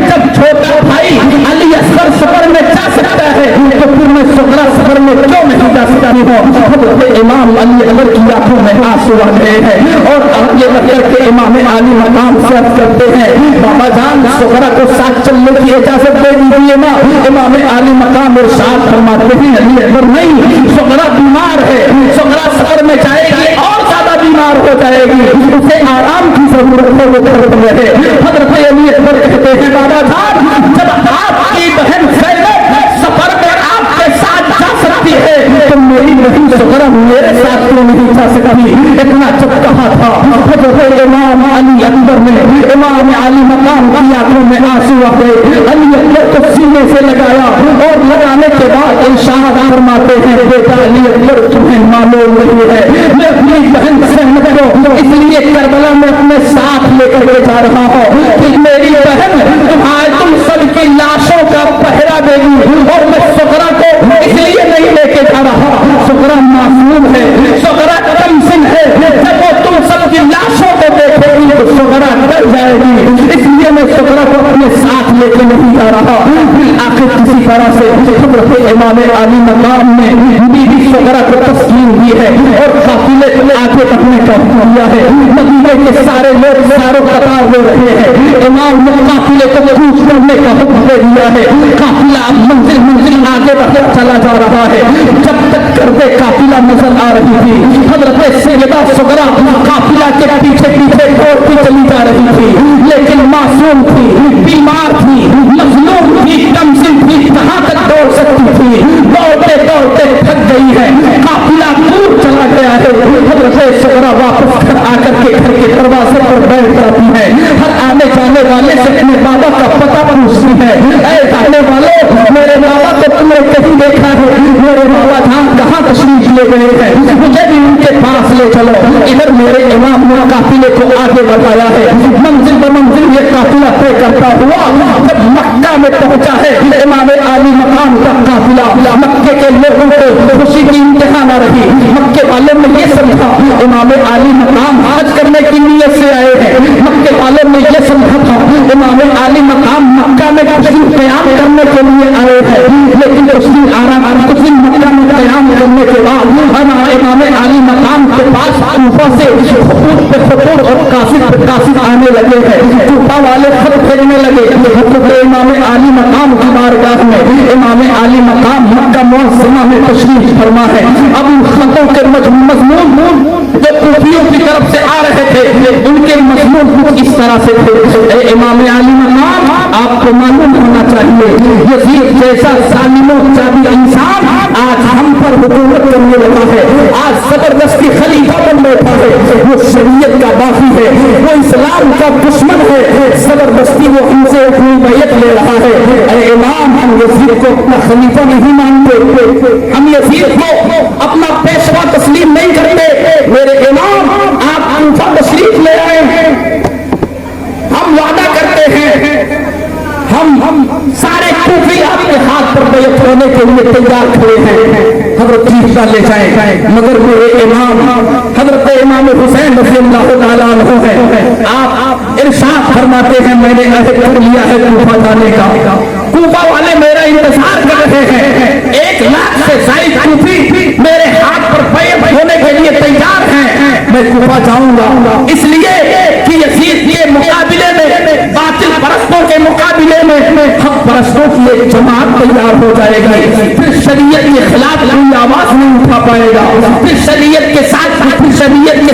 Speaker 2: जब छोटा भाई अली असगर सफर में जा सकता है तो फिर मैं सुगरा सफर में क्यों नहीं जा सकती हूँ। हज़रत इमाम अली अकबर की आंखों में आंसू आ गए हैं और आगे बढ़कर के इमाम आली मकाम से अर्ज़ करते हैं, बाबा जान सुगरा को साथ चलने की इजाजत दे दीजिए ना। इमाम आली मकाम इरशाद फरमाते हैं, अली अकबर नहीं, सुगरा बीमार है, सुगरा सफर में जाएगी और ज्यादा बीमार हो जाएगी, उसे आराम की जरूरत है, वो घर में रहे। हज़रत अली अकबर कहते हैं, बाबा जान जब आपकी बहन ज़ैनब सफर में आपके साथ जा सकती है तो मेरी बहन सुगरा मेरे साथ क्यों नहीं जा सकती। इतना जब कहा था हज़रत इमाम अली अकबर ने इमाम आली मकाम की आंखों में आंसू आ गए। अली अकबर को सीने से लगाया और लगाने के बाद इरशाद फरमाते हैं, बेटा अली अकबर तुम्हें मालूम नहीं है, मैं अपनी बहन ज़ैनब को इसलिए करबला में अपने साथ लेकर के जा रहा हूँ कि मेरी बहन तुम सबकी लाशों का पहरा देगी और मैं सुगरा को इसलिए नहीं लेके जा रहा। सुगरा मासूम है, सुगरा कमसिन है, जब वो तुम सबकी लाशों को देखेगी तो सुगरा डर जाएगी, इसलिए मैं सुगरा को अपने साथ लेके नहीं जा रहा। फिर आखिर किसी तरह से हज़रत इमाम आली मकाम ने बीबी सुगरा को तस्लीम दी है और काफिले को आगे बढ़ने का हुक्म दिया है। मदीने के सारे लोग सारों कतार हो रहे हैं, इमाम ने काफिले को कूच करने का हुक्म दे दिया है। काफिला मंजिल मंजिल आगे बढ़ता चला जा रहा है। जब तक करते काफिला नजर आ रही थी, हज़रत सैयदा सुगरा काफिला के पीछे पीछे दौड़ती चली जा रही थी, लेकिन मासूम थी, बीमार थी, मजलूम थी, कमसिन थी, कहाँ तक दौड़ सकती थी। दौड़ते दौड़ते थक गई है, काफिला दूर चला गया है। हज़रत सुगरा वापस घर आकर के घर के दरवाजे पर बैठ जाती है। हर आने जाने वाले से अपने बाबा का पता पूछती है, ऐ जाने वालों मेरे बाबा को तुमने कहीं देखा है, मेरे बाबा धाम कहाँ तशरीफ ले गए हैं, मुझे भी उनके पास ले चलो। इधर मेरे इमाम ने काफिले को आगे बढ़ाया है, मंजिल ब मंजिल ये काफिला तय करता हुआ जब मक्का में पहुंचा है, इमाम आली मकाम का काफिला मक्के के लोगों को खुशी की इंतहा ना रही। मक्के वाले ने ये समझा इमाम आली मकाम हज करने की नीयत से आए हैं। मक्के वाले ने ये समझा था इमाम आली मकाम मक्का में कुछ दिन क़याम करने के लिए आए हैं, लेकिन कुछ दिन आराम, कुछ दिन मक्का में क़याम करने के बाद इमाम आली मकाम के पास कूफा से खतूत पे खतूत और कासिद पे कासिद आने लगे हैं। कूफा वाले खत भेजने लगे इमाम आली मकाम की बारगाह में। इमाम आली मकाम मक्का मुअज़्ज़मा में तशरीफ फरमा है। अब उन खतों के मज़मून जो कूफियों की तरफ से आ रहे थे उनके मज़मून कुछ इस तरह से थे। इमाम आली मकाम, आपको मालूम होना चाहिए यज़ीद जैसा ज़ालिमों चाबी इंसान आज हम पर हुकूमत करने लगा है, आज जबरदस्ती खलीफा बन बैठा है। वो शरीयत का बागी है, वो इस्लाम का दुश्मन है, जबरदस्ती वो हमसे अपनी बैयत ले रहा है। अरे इमाम, हम यज़ीद को अपना खलीफा नहीं मानते, हम यज़ीद को अपना पेशवा तस्लीम नहीं करते। मेरे इमाम, आप कूफा तशरीफ ले आए, हम वादा करते हैं हम सारे कूफी आपके हाथ पर बैयत होने के लिए तैयार खड़े हैं। हजरत ईसा ले जाए, मगर मेरे इमाम हजरत इमाम हुसैन रज़ियल्लाहु ताला अन्हु है। आप इरशाद फरमाते हैं मैंने अहद कर लिया है कूफा जाने का। कूफा वाले मेरा इंतजार कर रहे हैं। 1 लाख से ज़ायद कूफी मेरे हाथ पर बैयत होने के लिए तैयार हैं। मैं कूफा जाऊंगा इसलिए कि यज़ीद के मुकाबले में, बातिल परस्तों के मुकाबले में हक परस्तों की एक जमात तैयार हो जाएगी। फिर शरीयत के खिलाफ कोई आवाज नहीं उठा पाएगा, फिर शरीयत के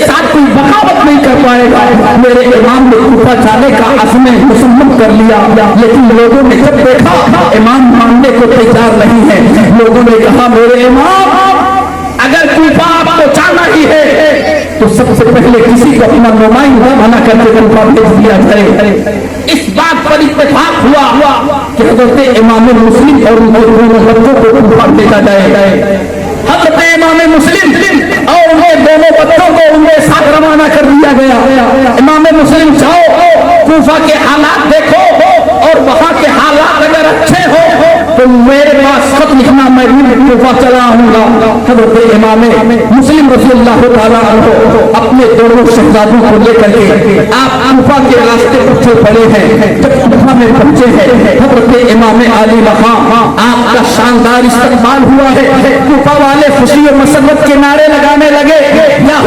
Speaker 2: साथ कोई बगावत नहीं कर पाएगा। मेरे इमाम ने कूफा जाने का अज़्म मुसम्मम कर लिया, लेकिन लोगों ने जब देखा इमाम मानने को तैयार नहीं है, लोगों ने कहा मेरे इमाम अगर कूफा आपको जाना ही है तो सबसे पहले किसी को अपना नुमाइंदा बना करके कूफा भेज दिया जाए। इस बात पर इत्तेफाक हुआ कि हजरत इमाम मुस्लिम और उनके दोनों बच्चों को कूफा भेजा जाए। हजरत इमाम मुस्लिम और उनके दोनों बच्चों को उनके साथ रवाना कर दिया गया। इमाम मुस्लिम जाओ, कूफा के हालात देखो और वहां के हालात अगर अच्छे हो तो मेरे पास खत लिखना, मैं भी कूफा चला आऊंगा। हजरत इमाम मुस्लिम रज़ियल्लाहु ताला अन्हु अपने दोनों शहजादों को लेकर के आप कूफा के रास्ते पर चल पड़े हैं। जब कूफा में पहुंचे हैं हजरत इमाम आली मकाम आपका शानदार इस्तकबाल हुआ है। कूफा वाले खुशी और मसरत के नारे लगाने लगे, या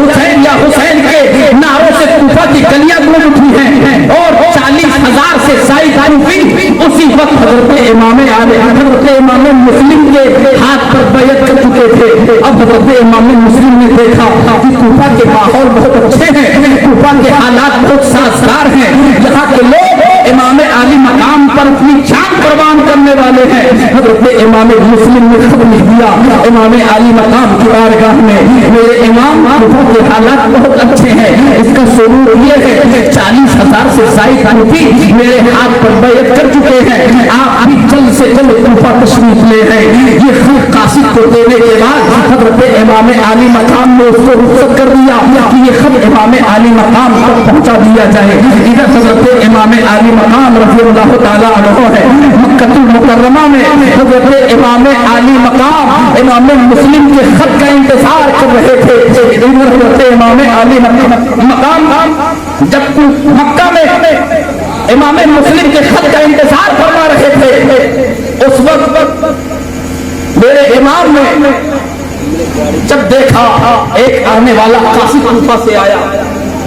Speaker 2: हुसैन के नारों से कूफा की गलियां गूंज उठी हैं और 40,000 से ज़ायद कूफी उसी वक्त हजरत इमाम मुस्लिम के हाथ पर बैयत कर चुके थे। अब हजरत इमाम मुस्लिम ने देखा कि कूफा के माहौल बहुत अच्छे हैं, कूफा के हालात बहुत साजगार हैं, यहाँ के लोग इमाम आली मकाम पर अपनी जान कुर्बान करने वाले हैं। हजरत इमाम मुस्लिम ने खत लिख दिया इमाम आली मकाम की बारगाह में, मेरे इमाम कूफा के हालात बहुत अच्छे हैं, इसका सबूत ये है 40,000 से ज़ायद कूफी मेरे हाथ पर बैयत कर चुके हैं, आप भी जल्द से जल्द कूफा तशरीफ ले हैं। ये खत कासिद को देने के बाद हजरत इमाम आली मकाम ने उसको रुखसत कर दिया कि ये खत इमाम आली मकाम तक पहुंचा दिया जाए। इधर हजरत इमाम आली मकाम रज़ियल्लाहु ताला अन्हु है मक्कतुल मुकर्रमा में हजरत इमाम आली मकाम इमाम मुस्लिम के खत का इंतजार कर रहे थे। इधर हजरत इमाम आली मकाम जब मक्का में इमाम मुस्लिम के खत का इंतजार फरमा रहे थे, उस वक्त मेरे इमाम ने जब देखा एक आने वाला कासिद कूफा से आया,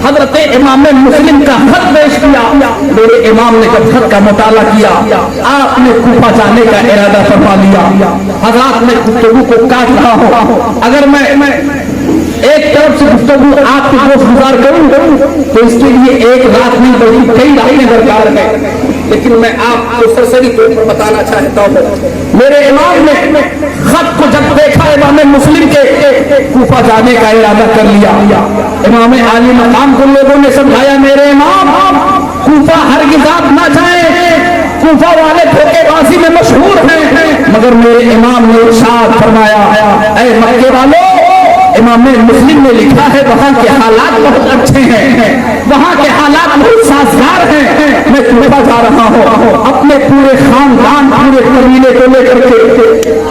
Speaker 2: हजरत इमाम मुस्लिम का खत पेश किया। मेरे इमाम ने जब खत का मुताला किया, आपने कूफा जाने का इरादा फरमा लिया। हजरत में गुफ्तगू को काट रहा हूँ, अगर मैं एक तरफ से गुफ्तगू आपके दोस्त गुजार करूं तो इसके लिए 1 रात नहीं बल्कि कई रातें दरकार है, लेकिन मैं आपको सरसरी तौर पर बताना चाहता हूँ। मेरे इमाम ने खत को जब देखा, इमाम मुस्लिम के कूफा जाने का इरादा कर लिया। इमाम आली मकाम को लोगों ने समझाया, मेरे इमाम कूफा हरगिज़ आप ना जाए, कूफा वाले धोखेबाजी में मशहूर हैं। मगर मेरे इमाम ने इरशाद फरमाया, ऐ मक्के वालों, इमाम मुस्लिम ने लिखा है वहाँ के हालात बहुत अच्छे हैं, वहाँ के हालात बहुत साजगार हैं, मैं कूफा जा रहा हूँ अपने पूरे खानदान पूरे कबीले को लेकर के।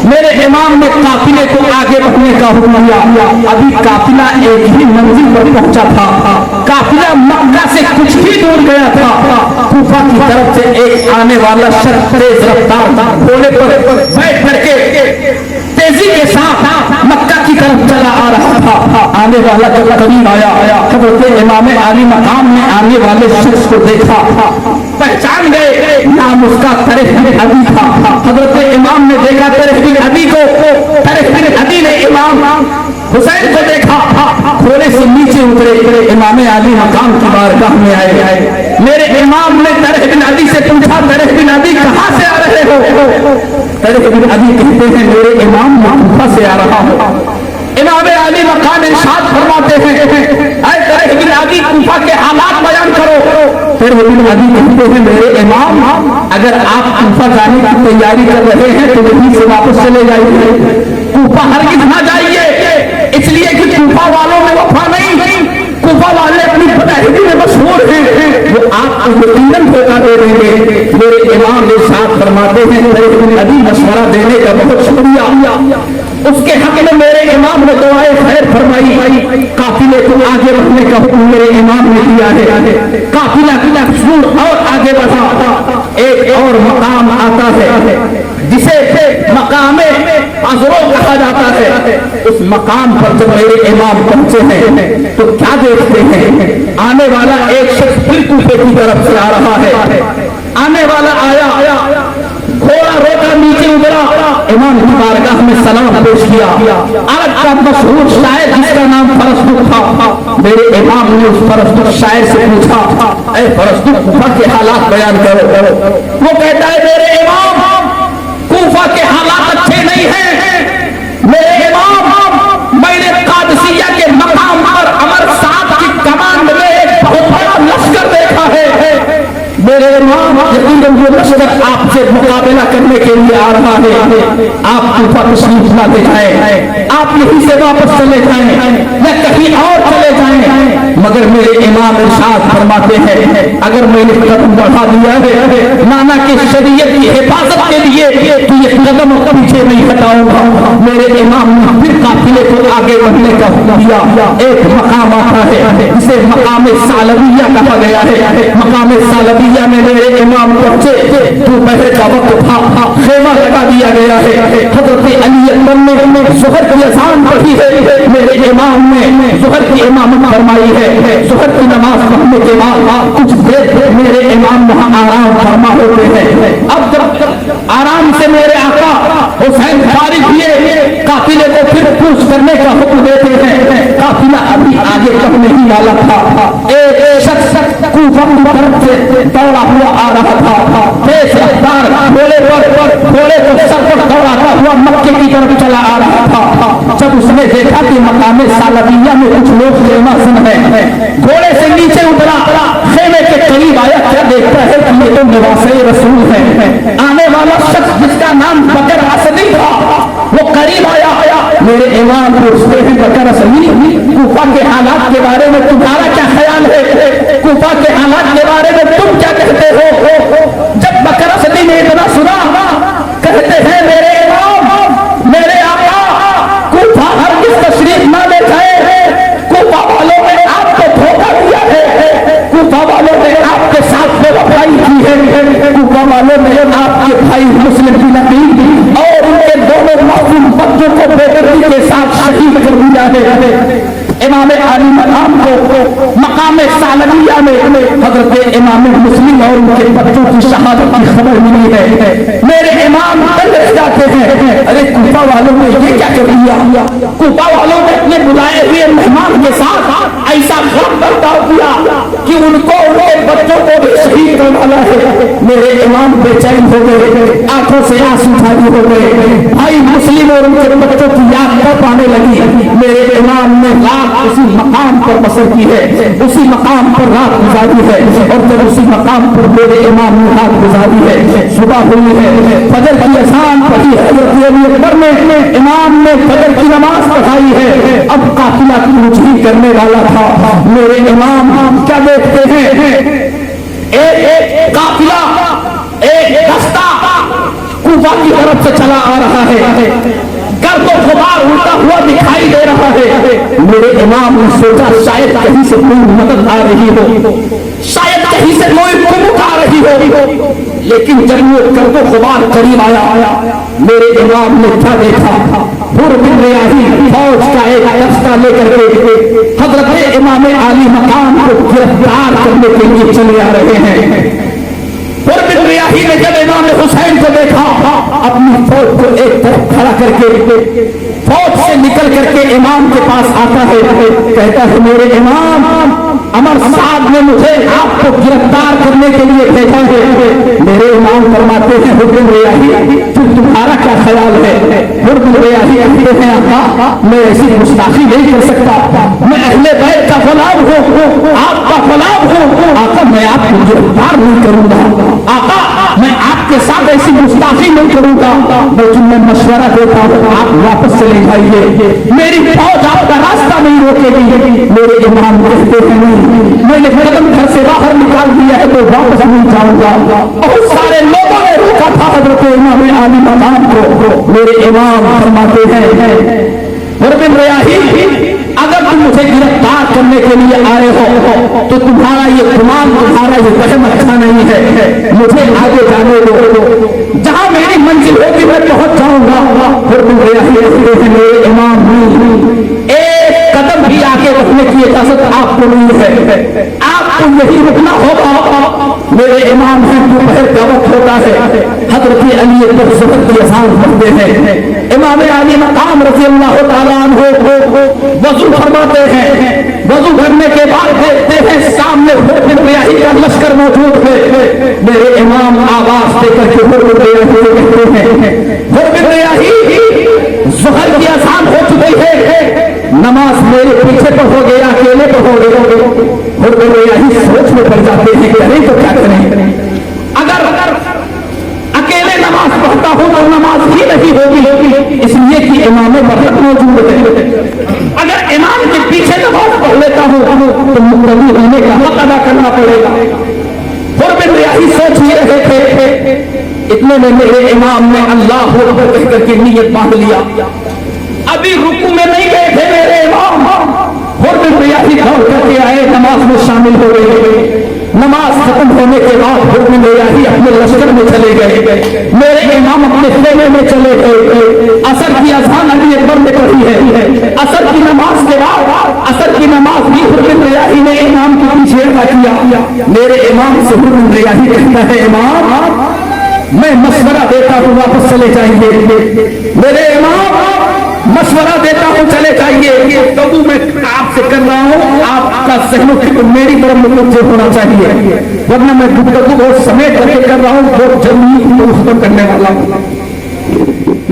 Speaker 2: मेरे इमाम ने काफिले को आगे बढ़ने का का हुक्म दिया। अभी काफिला एक ही मंजिल पर पहुंचा था, काफिला मक्का से कुछ ही दूर गया था, कूफा की तरफ से एक आने वाला शख्स तेज रफ्तार घोड़े पर बैठ करके तेजी के साथ मक्का की तरफ चला आ रहा था। आने वाला जब करीब आया, हज़रत इमाम आली मकाम ने आने वाले शख्स को देखा, पहचान गए, नाम उसका तरिफ बिन अदी था। हज़रत इमाम ने देखा तरिफ बिन अदी को, तरिफ बिन अदी ने इमाम हुसैन को देखा, घोड़े से नीचे उतरे, इमाम आली मकाम की बारगाह में आए। मेरे इमाम ने तरिफ बिन अदी से पूछा, तरिफ बिन अदी कहाँ से आ रहे हो? तरिफ बिन अदी कहते हैं, मेरे इमाम मैं कूफा से आ रहा हूँ। इमाम आली मकाम इरशाद फरमाते हैं, ऐ तरिफ बिन अदी कूफा के हालात बयान करो। तरिफ बिन अदी कहते हैं, मेरे इमाम अगर आप कूफा जाने की तैयारी कर रहे हैं तो वहीं से वापस चले जाइए, कूफा हरगिज़ ना जाइए, इसलिए कि कूफा वालों में वफा नहीं, कूफा वाले अपनी बदहिदी में मशहूर हैं, वो आपको यकीनन धोखा दे देंगे। मेरे इमाम इरशाद फरमाते हैं, तरिफ बिन अदी मशवरा देने का बहुत शुक्रिया। उसके हक में मेरे इमाम ने दुआए खैर फरमाई, काफिले को आगे बढ़ने का हुक्म मेरे इमाम ने दिया है। काफिला और आगे बढ़ा, एक और मकाम आता है जिसे मकामे अज़रो कहा जाता है। उस मकाम पर जब मेरे इमाम पहुंचे हैं तो क्या देखते हैं, आने वाला एक शख्स फिर कूफे की तरफ से आ रहा है। आने वाला आया, घोड़ा रोका, नीचे उतरा, इमाम की बारगाह में सलाम पेश किया। अरब का मशहूर शायर जिसका नाम फरसदुक था, मेरे इमाम ने उस फरसदुक शायर से पूछा, ऐ फरसदुक कूफा के हालात बयान करो। वो कहता है, मेरे इमाम कूफा के हालात अच्छे नहीं हैं। मेरे इमाम मैंने कादसिया के मकाम पर अमर साहब की कमांड में एक बहुत बड़ा लश्कर देखा है। मेरे इमाम यकीनन वो लश्कर आपसे मुकाबला करने के लिए आ रहा है, आप कूफा तशरीफ ना ले जाएं, आप यहीं से वापस चले जाएं या कहीं और चले जाएं। मगर मेरे इमाम इरशाद फरमाते हैं, अगर मैंने कदम बढ़ा दिया है नाना की शरीयत की हिफाजत के लिए तो ये कदम पीछे नहीं हटाऊंगा। मेरे इमाम ने फिर काफिले को आगे बढ़ने का हुक्म दिया। एक मकाम आता है जिसे मकाम सालविया कहा गया है। मकाम सालविया में मेरे इमाम पहुंचे, दोपहर का वक्त था, खेमा लगा दिया गया है। हजरत अली अकबर ने ज़ोहर की अज़ान पढ़ी है, मेरे इमाम ने ज़ोहर की इमामत फरमाई है। ज़ोहर की नमाज पढ़ने के बाद कुछ देर मेरे इमाम वहाँ आराम फरमा होते हैं। अब जब आराम से मेरे आका हुसैन फारिग हुए, काफिले को फिर कूच करने का हुक्म देते हैं। काफिला अभी आगे बढ़ने ही वाला था, एक शख्स कूफा की तरफ से दौड़ा हुआ आ रहा था, तेज रफ्तार घोड़े को सर पर दौड़ाता हुआ मक्के की तरफ चला आ रहा था। जब उसने देखा कि मकाम सालविया में कुछ लोग बेमौसम हैं, घोड़े से नीचे उतरा, खेमे के करीब आया, क्या देखता है कि ये तो नवासे रसूल है। आने वाला शख्स जिसका नाम बकर असदी था वो करीब आया। मेरे इमाम पूछते हैं, बकर असदी कूफा के हालात के बारे में तुम्हारा क्या ख्याल है, कूफा के हालात के बारे में तुम क्या कहते हो? जब बकर असदी ने इतना सुना, कहते हैं, मेरे इमाम, मेरे आका कूफा हरगिज़ तशरीफ न ले जाए, कूफा वालों ने आपको धोखा दिया है, कूफा वालों ने आपके साथ बेवफाई की है, कूफा वालों ने आपके भाई मुस्लिम की नकीब और उनके दोनों मासूम बच्चों को बेदर्दी के साथ शहीद कर दिया है। इमाम आली मकाम को मकाम सालविया में हजरत इमाम मुस्लिम और उनके बच्चों की शहादत की खबर मिली है। मेरे इमाम जाते हैं, अरे कूफा वालों ने ये क्या कर दिया? कूफा वालों ने अपने बुलाए हुए मेहमान के साथ ऐसा गलत बर्ताव किया कि उनको उनके बच्चों को भी शहीद करने वाला है। मेरे इमाम बेचैन हो गए, आंखों से आंसू जारी हो गए। भाई मुस्लिम और उनके बच्चों की याद तब आने लगी। मेरे इमाम ने उसी मकाम पर बसर की है, उसी मकाम पर रात गुजारी है, और जब उसी मकाम पर मेरे इमाम ने रात गुजारी है, सुबह हुई है, फजर की अज़ान पढ़ी है, अकबर ने इमाम ने फजर की नमाज पढ़ाई है। अब काफिला की मुझी करने वाला था। मेरे इमाम क्या देखते हैं, एक काफिला, एक दस्ता कूफा की तरफ से चला आ रहा है। गर्द और गुबार उड़ता हुआ दिखाई दे रहा है। मेरे इमाम ने सोचा शायद कहीं से कोई मदद आ रही हो, शायद कहीं से कोई कुमुक आ रही हो। लेकिन जब वो गर्द और गुबार करीब आया, मेरे इमाम ने क्या देखा, हुर बिन रियाही फौज का एक दस्ता लेकर के हजरत इमाम आली मकाम को गिरफ्तार करने के लिए चले आ रहे हैं। हुर बिन रियाही ने जब इमाम हुसैन को देखा, अपनी फौज को एक तरफ खड़ा करके फौज से निकल करके इमाम के पास आता है, कहता है मेरे इमाम, अमर साहब ने मुझे आपको गिरफ्तार करने के लिए भेजा है। मेरे इमाम फरमाते हैं हुर बिन रियाही, तुम्हारा क्या ख्याल है? हुर बिन रियाही कहते हैं आका, मैं ऐसी गुस्ताखी नहीं कर सकता, मैं अहले बैत का गुलाम हूँ, आपका गुलाम हूँ। आका मैं आपको गिरफ्तार नहीं करूंगा, आका मैं आपके साथ ऐसी गुस्ताखी नहीं करूंगा, लेकिन मैं मशवरा देता हूँ आप वापस चले जाइए, मेरी फौज आपका रास्ता नहीं रोकेगी। मेरे इमाम कहते हैं नहीं, मैंने कदम घर से बाहर निकाल दिया है तो वापस नहीं जाऊंगा। बहुत सारे लोगों ने रोका था हजरत इमाम आली मकाम को। मेरे इमाम फरमाते हैं हुर बिन रियाही, अगर तुम मुझे गिरफ्तार करने के लिए आए हो तो तुम्हारा ये गुमान, तुम्हारा ये वहम अच्छा नहीं है, मुझे आगे जाने दो, जहां मेरी मंजिल होगी मैं पहुंच जाऊंगा। हुर बिन रियाही कहते हैं मेरे इमाम, एक कदम भी आगे रखने की इजाजत आपको नहीं है, आपको यही रुकना होगा। मेरे इमाम हैं, दोपहर का वक्त होता है, हजरत अली पर ज़ुहर की अज़ान पढ़ते हैं। इमाम आली मकाम रज़ी अल्लाह तआला अन्हु वज़ू फरमाते हैं, वज़ू करने के बाद देखते हैं सामने हुर बिन रियाही का लश्कर मौजूद है। मेरे इमाम आवाज देकर के हुर बिन रियाही कहते हैं, हुर बिन रियाही ज़ुहर की अज़ान हो चुकी है, नमाज मेरे पीछे पढ़ोगे या अकेले पढ़ोगे? हुर बिन रियाही सोच में पड़ जाते हैं, करें तो क्या करें, अगर अकेले नमाज पढ़ता हूं तो नमाज ही नहीं होगी, इसलिए कि इमाम वक्त मौजूद है। अगर इमाम के पीछे नमाज पढ़ लेता हूं तो मुक़्तदी होने का हक अदा करना पड़ेगा। हुर बिन रियाही सोच ही रहे थे, इतने में मेरे इमाम ने अल्लाह अकबर कहकर के नियत बांध लिया। अभी रुकू में नहीं गए थे मेरे इमाम, हुर बिन रियाही दौड़ करके आए, नमाज में शामिल हो गए। नमाज खत्म होने के बाद हुर बिन रियाही अपने लश्कर में चले गए, मेरे इमाम अपने खेमे में चले गए। असर की अज़ान अली अकबर ने पढ़ी है, असर की नमाज के बाद असर की नमाज भी हुर बिन रियाही ने इमाम के पीछे अदा किया। मेरे इमाम से हुर बिन रियाही कहता है इमाम मैं मशवरा देता हूँ वापस चले जाइए। मेरे इमाम मशवरा देता हूँ चले जाइए, तो मैं आपसे कर रहा हूँ, आपका सहयोग तो मेरी तरफ मुझे होना चाहिए, वरना मैं गुफ्तगू बहुत समेट करके कर रहा हूँ, बहुत जल्दी खत्म करने वाला हूँ।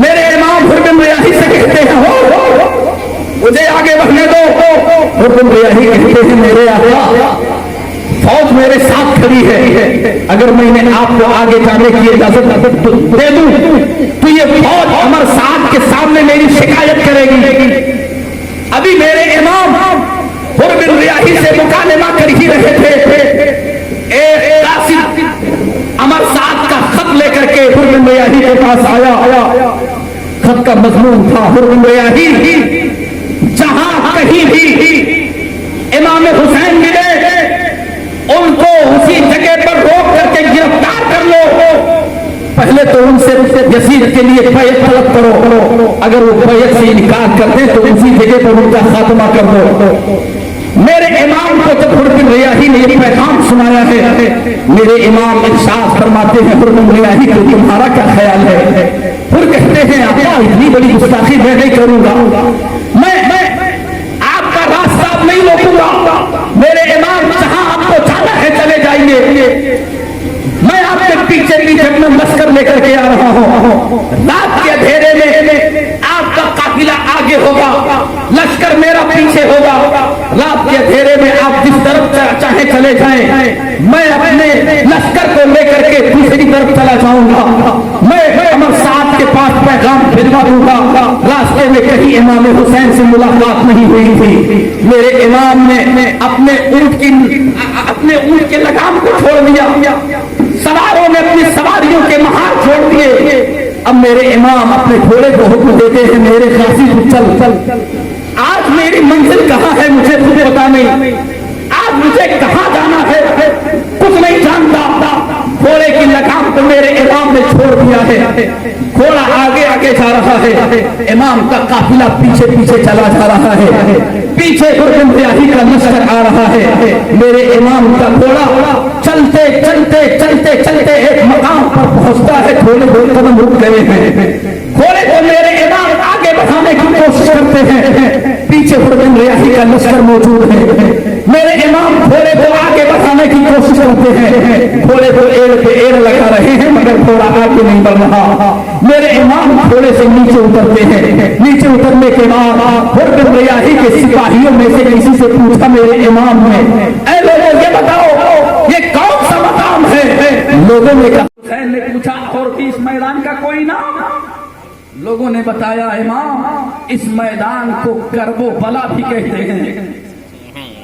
Speaker 2: मेरे इमाम हुर बिन रियाही से कहते हैं हो मुझे आगे बढ़ने दो। हुर बिन रियाही कहते हैं मेरे आका फौज मेरे साथ खड़ी है, अगर मैंने आपको आगे जाने की इजाजत दे दूं तो ये फौज अमर साहब के सामने मेरी शिकायत करेगी। अभी मेरे इमाम हुर बिन रियाही से मुकालमा कर ही रहे थे, एक कासिद अमर साहब का खत लेकर के हुर बिन रियाही के पास आया। खत का मजमून था, हुर बिन रियाही जहां कहीं भी इमाम हुसैन मिले उनको उसी जगह पर रोक करके गिरफ्तार कर लो, पहले तो उनसे यजीद के लिए बैत तलब करो, अगर वो बैत से इनकार करते तो उसी जगह पर उनका खात्मा कर दो। मेरे इमाम को जब हुर बिन रियाही ने ये पैगाम सुनाया है, मेरे इमाम इरशाद फरमाते हैं हुर बिन रियाही को तुम्हारा क्या ख्याल है? हुर कहते हैं आका इतनी बड़ी गुस्ताखी मैं नहीं करूंगा, मैं आपका रास्ता नहीं रोकूंगा। मेरे इमाम जहां आपको जाना है चले जाइए, मैं आपके पीछे पीछे अपना लश्कर लेकर के आ रहा हूं। रात के अंधेरे में आपका काफिला आगे होगा, लश्कर मेरा पीछे होगा। रात के अंधेरे में आप जिस तरफ चाहे चले जाएं, मैं अपने लश्कर को लेकर के दूसरी तरफ चला जाऊंगा। मैं अमर साहब के पास पैगाम भिजवा दूंगा। रास्ते में कहीं इमाम हुसैन से मुलाकात नहीं हुई थी। मेरे इमाम ने अपने ऊंट के लगाम को छोड़ दिया, सवारों ने अपनी सवारियों के महार छोड़ दिए। اب میرے امام اپنے گھوڑے کو حکم دیتے ہیں میرے قاصد چل چل، آج میری منزل کہاں ہے مجھے خود پتا نہیں، آج مجھے کہاں جانا ہے کچھ نہیں جانتا۔ گھوڑے کی لگام کو میرے امام نے چھوڑ دیا ہے، گھوڑا آگے آگے جا رہا ہے، امام کا قافلہ پیچھے پیچھے چلا جا رہا ہے، پیچھے حکم ریاحی کا لشکر آ رہا ہے، میرے امام کا گھوڑا چلتے چلتے چلتے چلتے ایک مقام پر پہنچتا ہے، تھوڑے تھوڑے قدم رک گئے ہیں، گھوڑے کو میرے امام آگے بڑھانے کی کوشش کرتے ہیں، پیچھے حکم ریاحی کا لشکر موجود ہے، میرے امام گھوڑے کو آگے بڑھانے کی کوشش کرتے ہیں، گھوڑے کو ایڑ پہ ایڑ لگا رہے ہیں مگر گھوڑا آگے نہیں بڑھ رہا، میرے امام گھوڑے سے نیچے اترتے ہیں، نیچے اترنے کے بعد حکم ریاحی کے سپاہیوں میں سے کسی سے پوچھا میرے امام نے، اے لوگوں یہ بتاؤ یہ کون سا مقام ہے؟ لوگوں نے کہا، حسین نے پوچھا اور اس میدان کا کوئی نام؟ لوگوں نے بتایا امام اس میدان کو کرب و بلا بھی کہتے ہیں۔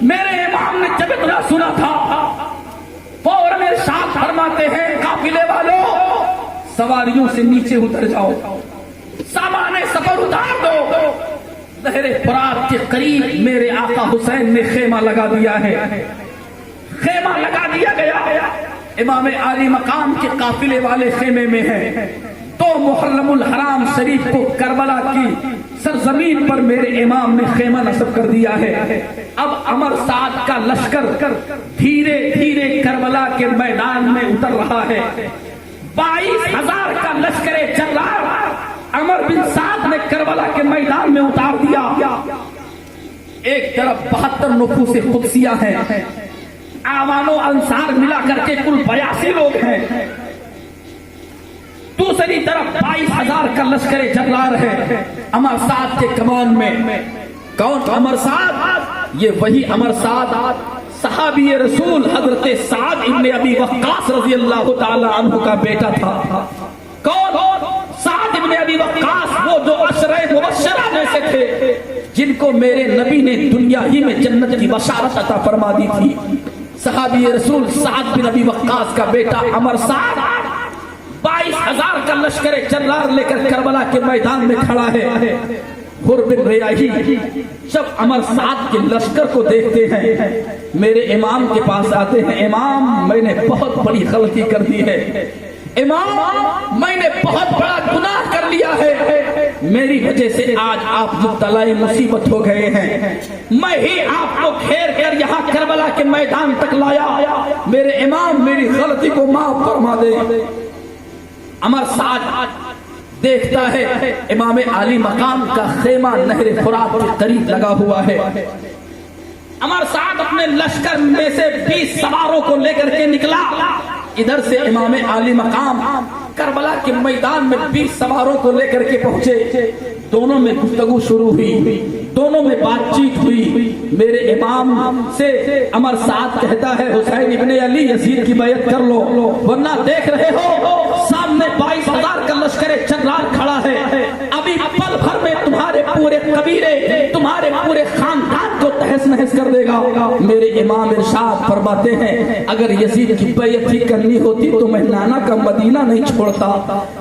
Speaker 2: میرے امام نے جب اتنا سنا تھا فوراً ارشاد فرماتے ہیں قافلے والوں سواریوں سے نیچے اتر جاؤ، سامان سفر اتار دو۔ نہر فرات کے قریب میرے آقا حسین نے خیمہ لگا دیا ہے، خیمہ لگا دیا گیا، امام عالی مقام کے قافلے والے خیمے میں ہیں، تو محرم الحرام شریف کو کربلا کی سرزمین پر میرے امام نے خیمہ نصب کر دیا ہے۔ اب عمر سعد کا لشکر دھیرے دھیرے کربلا کے میدان میں اتر رہا ہے، 22,000 کا لشکر جرار عمر بن سعد نے کربلا کے میدان میں اتار دیا۔ ایک طرف 72 نفوس قدسیہ ہیں، اعوان و انصار ملا کر کے کل 82 لوگ ہیں، دوسری طرف 22,000 کا لشکر جرار ہے عمر سعد کے کمان میں۔ کون عمر سعد؟ یہ وہی عمر سعد صحابی رسول حضرت سعد ابن ابی وقاص رضی اللہ تعالی عنہ کا بیٹا تھا۔ کون؟ سعد ابن ابی وقاص، وہ جو عشرہ مبشرہ میں سے تھے جن کو میرے نبی نے دنیا ہی میں جنت کی بشارت عطا فرما دی تھی۔ صحابی رسول سعد بن ابی وقاص کا بیٹا عمر سعد 22,000 کا لشکر جرار لے کر کربلا کے میدان میں کھڑا ہے۔ حر بن ریاحی جب عمر سعد کے لشکر کو دیکھتے ہیں میرے امام کے پاس آتے ہیں، امام میں نے بہت بڑی غلطی کر دی ہے، امام میں نے بہت بڑا گناہ کر لیا ہے، میری وجہ سے آج آپ مبتلا مصیبت ہو گئے ہیں، میں ہی آپ کو گھیر کر یہاں کربلا کے میدان تک لایا، میرے امام میری غلطی کو معاف فرما دے۔ عمر سعد دیکھتا ہے امام عالی مقام کا خیمہ نہر فرات کے قریب لگا ہوا ہے، عمر سعد اپنے لشکر میں سے 20 سواروں کو لے کر کے نکلا، ادھر سے امام عالی مقام کربلا کے میدان میں 20 سواروں کو لے کر کے پہنچے، دونوں میں گفتگو شروع ہوئی، دونوں میں بات چیت ہوئی، میرے امام سے عمر سعد کہتا ہے حسین ابن علی یزید کی بیعت کر لو، ورنہ دیکھ رہے ہو سامنے 22,000 کا لشکر جرار کھڑا ہے، ابھی پل بھر میں تمہارے پورے قبیلے تمہارے پورے خاندان کو تہس نہس کر دے گا۔ میرے امام ارشاد فرماتے ہیں اگر یزید کی بیعت ہی کرنی ہوتی تو میں نانا کا مدینہ نہیں چھوڑتا،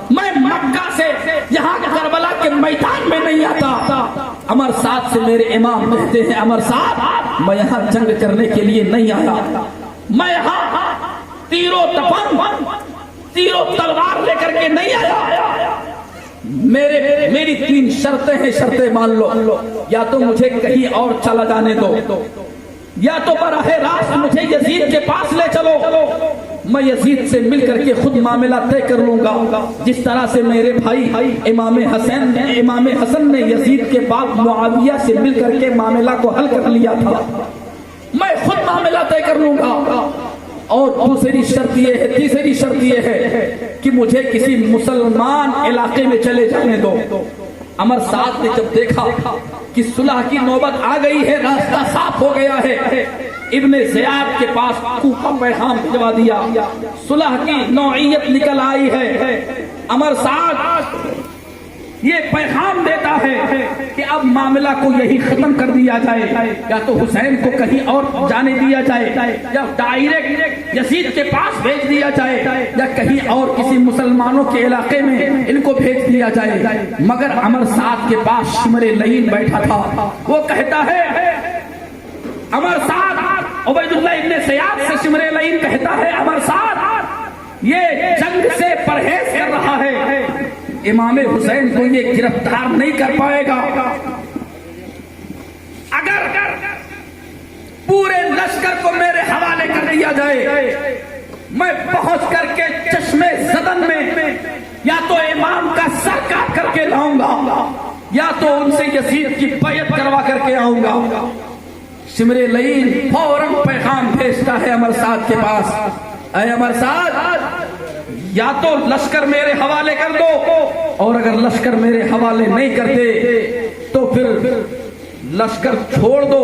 Speaker 2: میں مکہ سے یہاں کربلا کے میدان میں نہیں آتا۔ عمر سعد سے میرے امام کہتے ہیں عمر سعد میں یہاں جنگ کرنے کے لیے نہیں آیا، میں یہاں تیر و تپن تیر و تلوار لے کر کے نہیں آیا، میری 3 شرطیں ہیں، شرطیں مان لو، یا تو مجھے کہیں اور چلا جانے دو، یا تو براہ راست مجھے یزید کے پاس لے چلو، میں یزید سے مل کر کے خود معاملہ طے کر لوں گا، جس طرح سے میرے بھائی امام حسن نے یزید کے بعد معاویہ سے مل کر کے معاملہ کو حل کر لیا تھا، میں خود معاملہ طے کر لوں گا۔ اور تیسری شرط یہ ہے کہ مجھے کسی مسلمان علاقے میں چلے جانے دو۔ عمر سعد نے جب دیکھا کہ صلح کی نوبت آ گئی ہے، راستہ صاف ہو گیا ہے، ابن زیاد کے پاس کوفہ پیغام بھجوا دیا، صلح کی نوعیت نکل آئی ہے، عمر سعد
Speaker 3: یہ پیغام دیتا ہے کہ اب معاملہ کو یہی ختم کر دیا جائے، یا تو حسین کو کہیں اور جانے دیا جائے، یا ڈائریکٹ یزید کے پاس بھیج دیا جائے، یا کہیں اور کسی مسلمانوں کے علاقے میں ان کو بھیج دیا جائے۔ مگر عمر سعد کے پاس شمر لعین بیٹھا تھا، وہ کہتا ہے، عمر سعد عبید اللہ ابن زیاد سے شمر لعین کہتا ہے، عمر سعد یہ جنگ سے پرہیز کر رہا ہے، امام حسین کو یہ گرفتار نہیں کر پائے گا۔ اگر پورے لشکر کو میرے حوالے کر دیا جائے، میں پہنچ کر کے چشمے زدن میں یا تو امام کا سر کاٹ کر کے لاؤں گا، یا تو ان سے یزید کی بیعت کروا کر کے آؤں گا۔ شمر لعین فوراً پیغام بھیجتا ہے عمر سعد کے پاس، اے عمر سعد، یا تو لشکر میرے حوالے کر دو، اور اگر لشکر میرے حوالے نہیں کرتے تو پھر لشکر چھوڑ دو،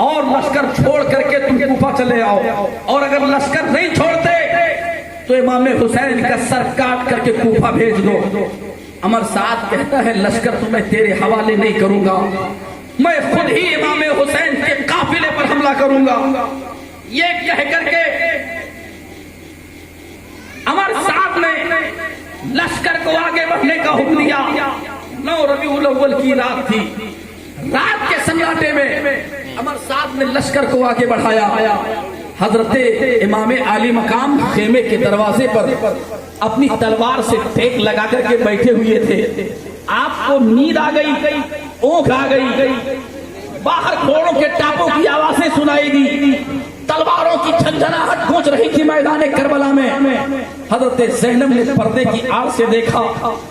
Speaker 3: اور لشکر چھوڑ کر کے تم کوفہ چلے آؤ، اور اگر لشکر نہیں چھوڑتے تو امام حسین کا سر کاٹ کر کے کوفہ بھیج دو۔ عمر سعد کہتا ہے، لشکر تو میں تیرے حوالے نہیں کروں گا، میں خود ہی امام حسین کے قافلے پر حملہ کروں گا۔ یہ کہہ کر کے عمر سعد نے لشکر کو آگے بڑھنے کا حکم دیا۔ 9 ربیع الاول کی رات تھی، رات کے سناٹے میں عمر سعد نے لشکر کو آگے بڑھایا۔ حضرت امام عالی مقام خیمے کے دروازے پر اپنی تلوار سے ٹیک لگا کر کے بیٹھے ہوئے تھے۔ آپ کو نیند آ گئی، اونگ آ گئی، باہر گھوڑوں کے ٹاپوں کی آوازیں سنائی دی، تلواروں کی جھنجھناہٹ گونج رہی تھی میدان کربلا میں۔ حضرت زینب نے پردے کی آڑ سے دیکھا،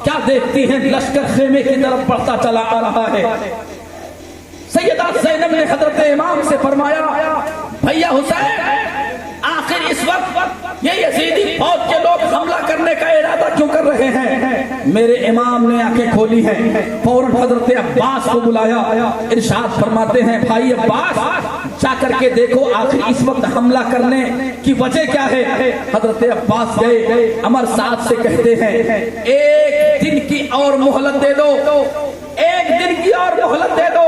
Speaker 3: کیا دیکھتی ہیں؟ لشکر خیمے کی طرف بڑھتا چلا آ رہا ہے۔ سیدہ زینب نے حضرت امام سے فرمایا، بھیا حسین، آخر اس وقت یہ یزیدی فوج کے لوگ حملہ کرنے کا ارادہ کیوں کر رہے ہیں؟ میرے امام نے آنکھیں کھولی ہیں، فوراً حضرت عباس کو بلایا، ارشاد فرماتے ہیں، بھائی عباس، جا کر کے دیکھو آخر اس وقت حملہ کرنے کی وجہ کیا ہے۔ حضرت عباس گئے، عمر سعد سے کہتے ہیں، ایک دن کی اور مہلت دے دو، ایک دن کی اور مہلت دے دو،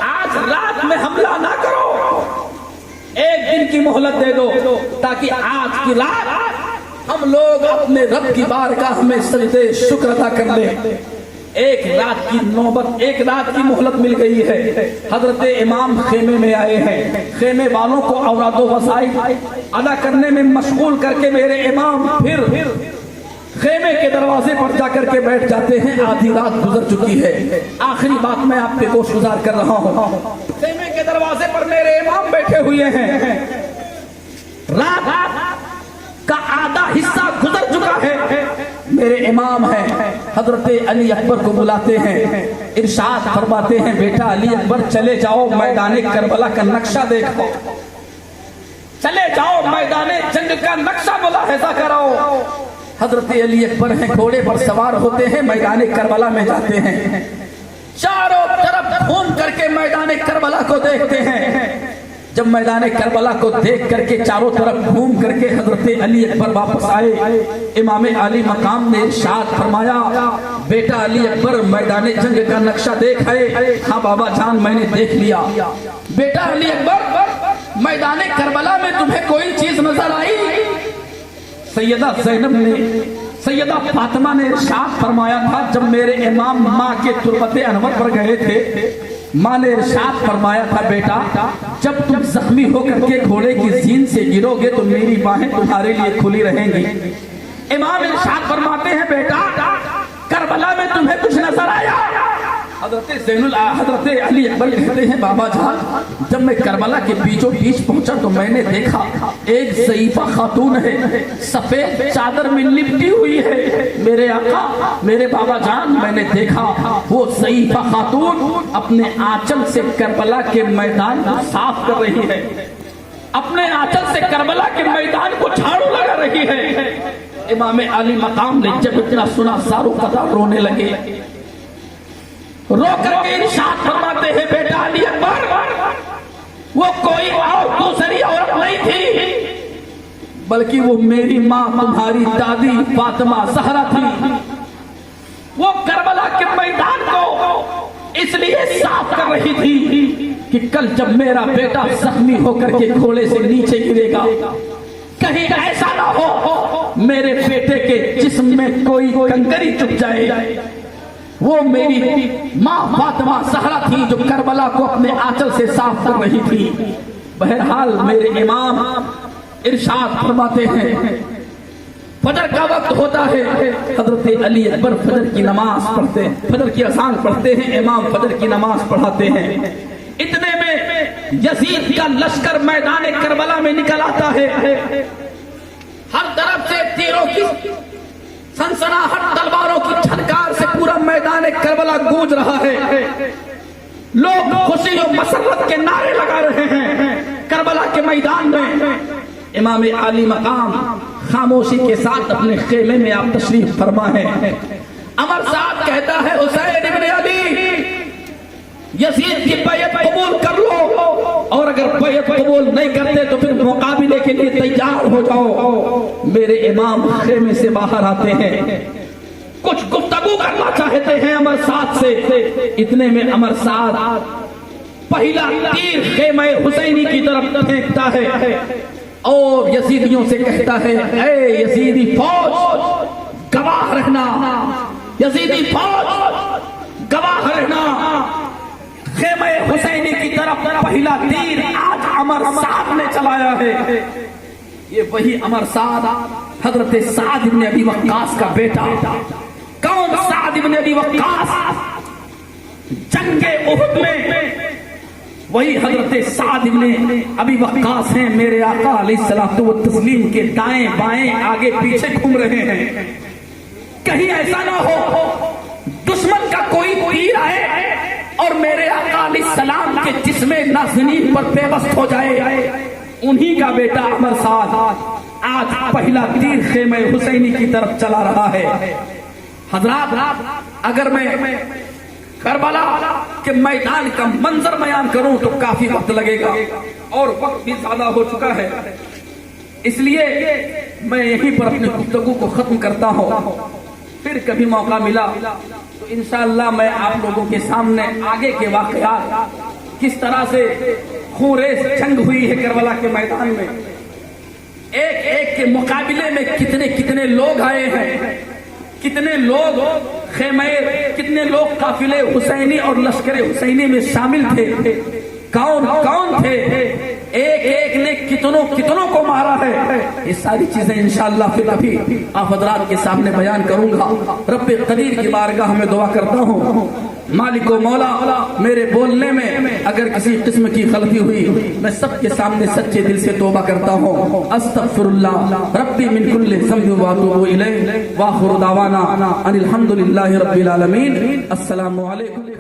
Speaker 3: آج رات میں حملہ نہ کرو، ایک دن کی مہلت دے دو، تاکہ آج کی رات ہم لوگ اپنے رب کی بارگاہ میں سجدے شکر ادا کر لیں۔ ایک رات کی نوبت، ایک رات کی مہلت مل گئی ہے۔ حضرت امام خیمے میں آئے ہیں، خیمے والوں کو اوراد و وسائل ادا کرنے میں مشغول کر کے میرے امام پھر خیمے کے دروازے پر جا کر کے بیٹھ جاتے ہیں۔ آدھی رات گزر چکی ہے، آخری بات میں آپ پہ گوش گزار کر رہا ہوں۔ خیمے کے دروازے پر میرے امام بیٹھے ہوئے ہیں، رات کا آدھا حصہ گزر چکا ہے۔ میرے امام ہیں، حضرت علی اکبر کو بلاتے ہیں، ارشاد فرماتے ہیں، بیٹا علی اکبر چلے جاؤ میدان کربلا کا نقشہ دیکھو، چلے جاؤ میدان جنگ کا نقشہ ملاحظہ کراؤ۔ حضرت علی اکبر ہیں، گھوڑے پر سوار ہوتے ہیں، میدان کربلا میں جاتے ہیں، چاروں طرف گھوم کر کے میدان کربلا کو دیکھتے ہیں۔ جب میدان کربلا کو دیکھ کر کے چاروں طرف گھوم کر کے حضرت علی اکبر واپس آئے، امام علی مقام نے ارشاد فرمایا، بیٹا علی اکبر میدان جنگ کا نقشہ دیکھ ہے؟ ہاں بابا جان میں نے دیکھ لیا۔ بیٹا علی اکبر میدان کربلا میں تمہیں کوئی چیز نظر آئی؟ سیدہ زینب نے، سیدہ فاطمہ نے ارشاد فرمایا تھا، جب میرے امام ماں کے تربت انور پر گئے تھے، ماں نے ارشاد فرمایا تھا، بیٹا جب تم زخمی ہو کر کے گھوڑے کی زین سے گرو گے تو میری باہیں تمہارے لیے کھلی رہیں گی۔ امام ارشاد فرماتے ہیں، بیٹا کربلا میں تمہیں کچھ نظر آیا؟ حضرت علی اکبر کہتے ہیں، بابا جان جب میں کربلا کے بیچوں بیچ پہنچا تو میں نے دیکھا ایک ضعیفہ خاتون ہے، سفید چادر میں لپٹی ہوئی ہے۔ میرے آقا، میرے بابا جان، میں نے دیکھا وہ ضعیفہ خاتون اپنے آنچل سے کربلا کے میدان کو صاف کر رہی ہے، اپنے آنچل سے کربلا کے میدان کو جھاڑو لگا رہی ہے۔ امام علی مقام نے جب اتنا سنا ساروں قدر رونے لگے، رو کر کے ارشاد فرماتے ہیں، بیٹا علی اکبر وہ کوئی اور دوسری عورت نہیں تھی، بلکہ وہ میری ماں تمہاری دادی فاطمہ زہرا تھی۔ وہ کربلا کے میدان کو اس لیے صاف کر رہی تھی کہ کل جب میرا بیٹا زخمی ہو کر کے گھوڑے سے نیچے گرے گا کہیں ایسا نہ ہو میرے بیٹے کے جسم میں کوئی کنکری چپ جائے. وہ میری ماں فاطمہ زہرا تھی جو کربلا کو اپنے آنچل سے صاف کر رہی تھی. بہرحال میرے امام ارشاد فرماتے ہیں فجر کا وقت ہوتا ہے, حضرت علی اکبر فجر کی نماز پڑھتے ہیں, فجر کی اذان پڑھتے ہیں, امام فجر کی نماز پڑھاتے ہیں. اتنے میں یزید کا لشکر میدان کربلا میں نکل آتا ہے. ہر طرف سے تیروں کی سنسناہٹ, تلواروں کی چھنکار سے پورا میدان کربلا گونج رہا ہے. لوگ خوشی و مسرت کے نعرے لگا رہے ہیں. کربلا کے میدان میں امام عالی مقام خاموشی کے ساتھ اپنے خیمے میں آپ تشریف فرما ہے. عمر سعد کہتا ہے حسین ابن علی یزید کی بیعت قبول کر لو, اور اگر بیعت قبول نہیں کرتے تو پھر مقابلے کے لیے تیار ہو جاؤ. میرے امام خیمے سے باہر آتے ہیں, کچھ گفتگو کرنا چاہتے ہیں عمر سعد سے. اتنے میں عمر سعد پہلا تیر خیمہ حسینی کی طرف پھینکتا ہے اور یزیدیوں سے کہتا ہے اے یزیدی فوج گواہ رہنا, یزیدی فوج گواہ رہنا. خیمہ حسینی کی طرف پہلا تیر آج عمر سعد نے چلایا ہے. یہ وہی عمر سعد حضرت سعد بن ابی وقاص کا بیٹا. کون سعد بن ابی وقاص؟ جنگ احد میں وہی حضرت سعد بن ابی وقاص ہیں. میرے آقا علیہ الصلوۃ والتسلیم کے دائیں بائیں آگے پیچھے گھوم رہے ہیں. کہیں ایسا نہ ہو دشمن کا کوئی تیر آئے اور میرے آقا علیہ السلام کے جسم نازنین پر پیوست ہو جائے. انہی کا بیٹا عمر سعد آج پہلا تیر خیمہ حسینی کی طرف چلا رہا ہے. حضرات اگر میں کربلا کے میدان کا منظر بیان کروں تو کافی وقت لگے گا اور وقت بھی زیادہ ہو چکا ہے. اس لیے میں یہیں پر اپنی گفتگو کو ختم کرتا ہوں. پھر کبھی موقع ملا تو انشاءاللہ میں آپ لوگوں کے سامنے آگے کے واقعات, کس طرح سے خونریز جنگ ہوئی ہے کربلا کے میدان میں, ایک ایک کے مقابلے میں کتنے کتنے لوگ آئے ہیں, کتنے لوگ خیمے, کتنے لوگ قافلے حسینی اور لشکر حسینی میں شامل تھے, کون کون تھے, ایک ایک نے کتنوں کو مارا ہے. یہ ساری چیزیں انشاءاللہ پھر ابھی آپ حضرات کے سامنے بیان کروں گا. رب قدیر کی بارگاہ میں دعا کرتا ہوں مالک و مولا میرے بولنے میں اگر کسی قسم کی غلطی ہوئی میں سب کے سامنے سچے دل سے توبہ کرتا ہوں. استغفر اللہ ربی من کل ذنب واتوب الیہ واخر دعوانا ان الحمد للہ رب العالمین. السلام علیکم.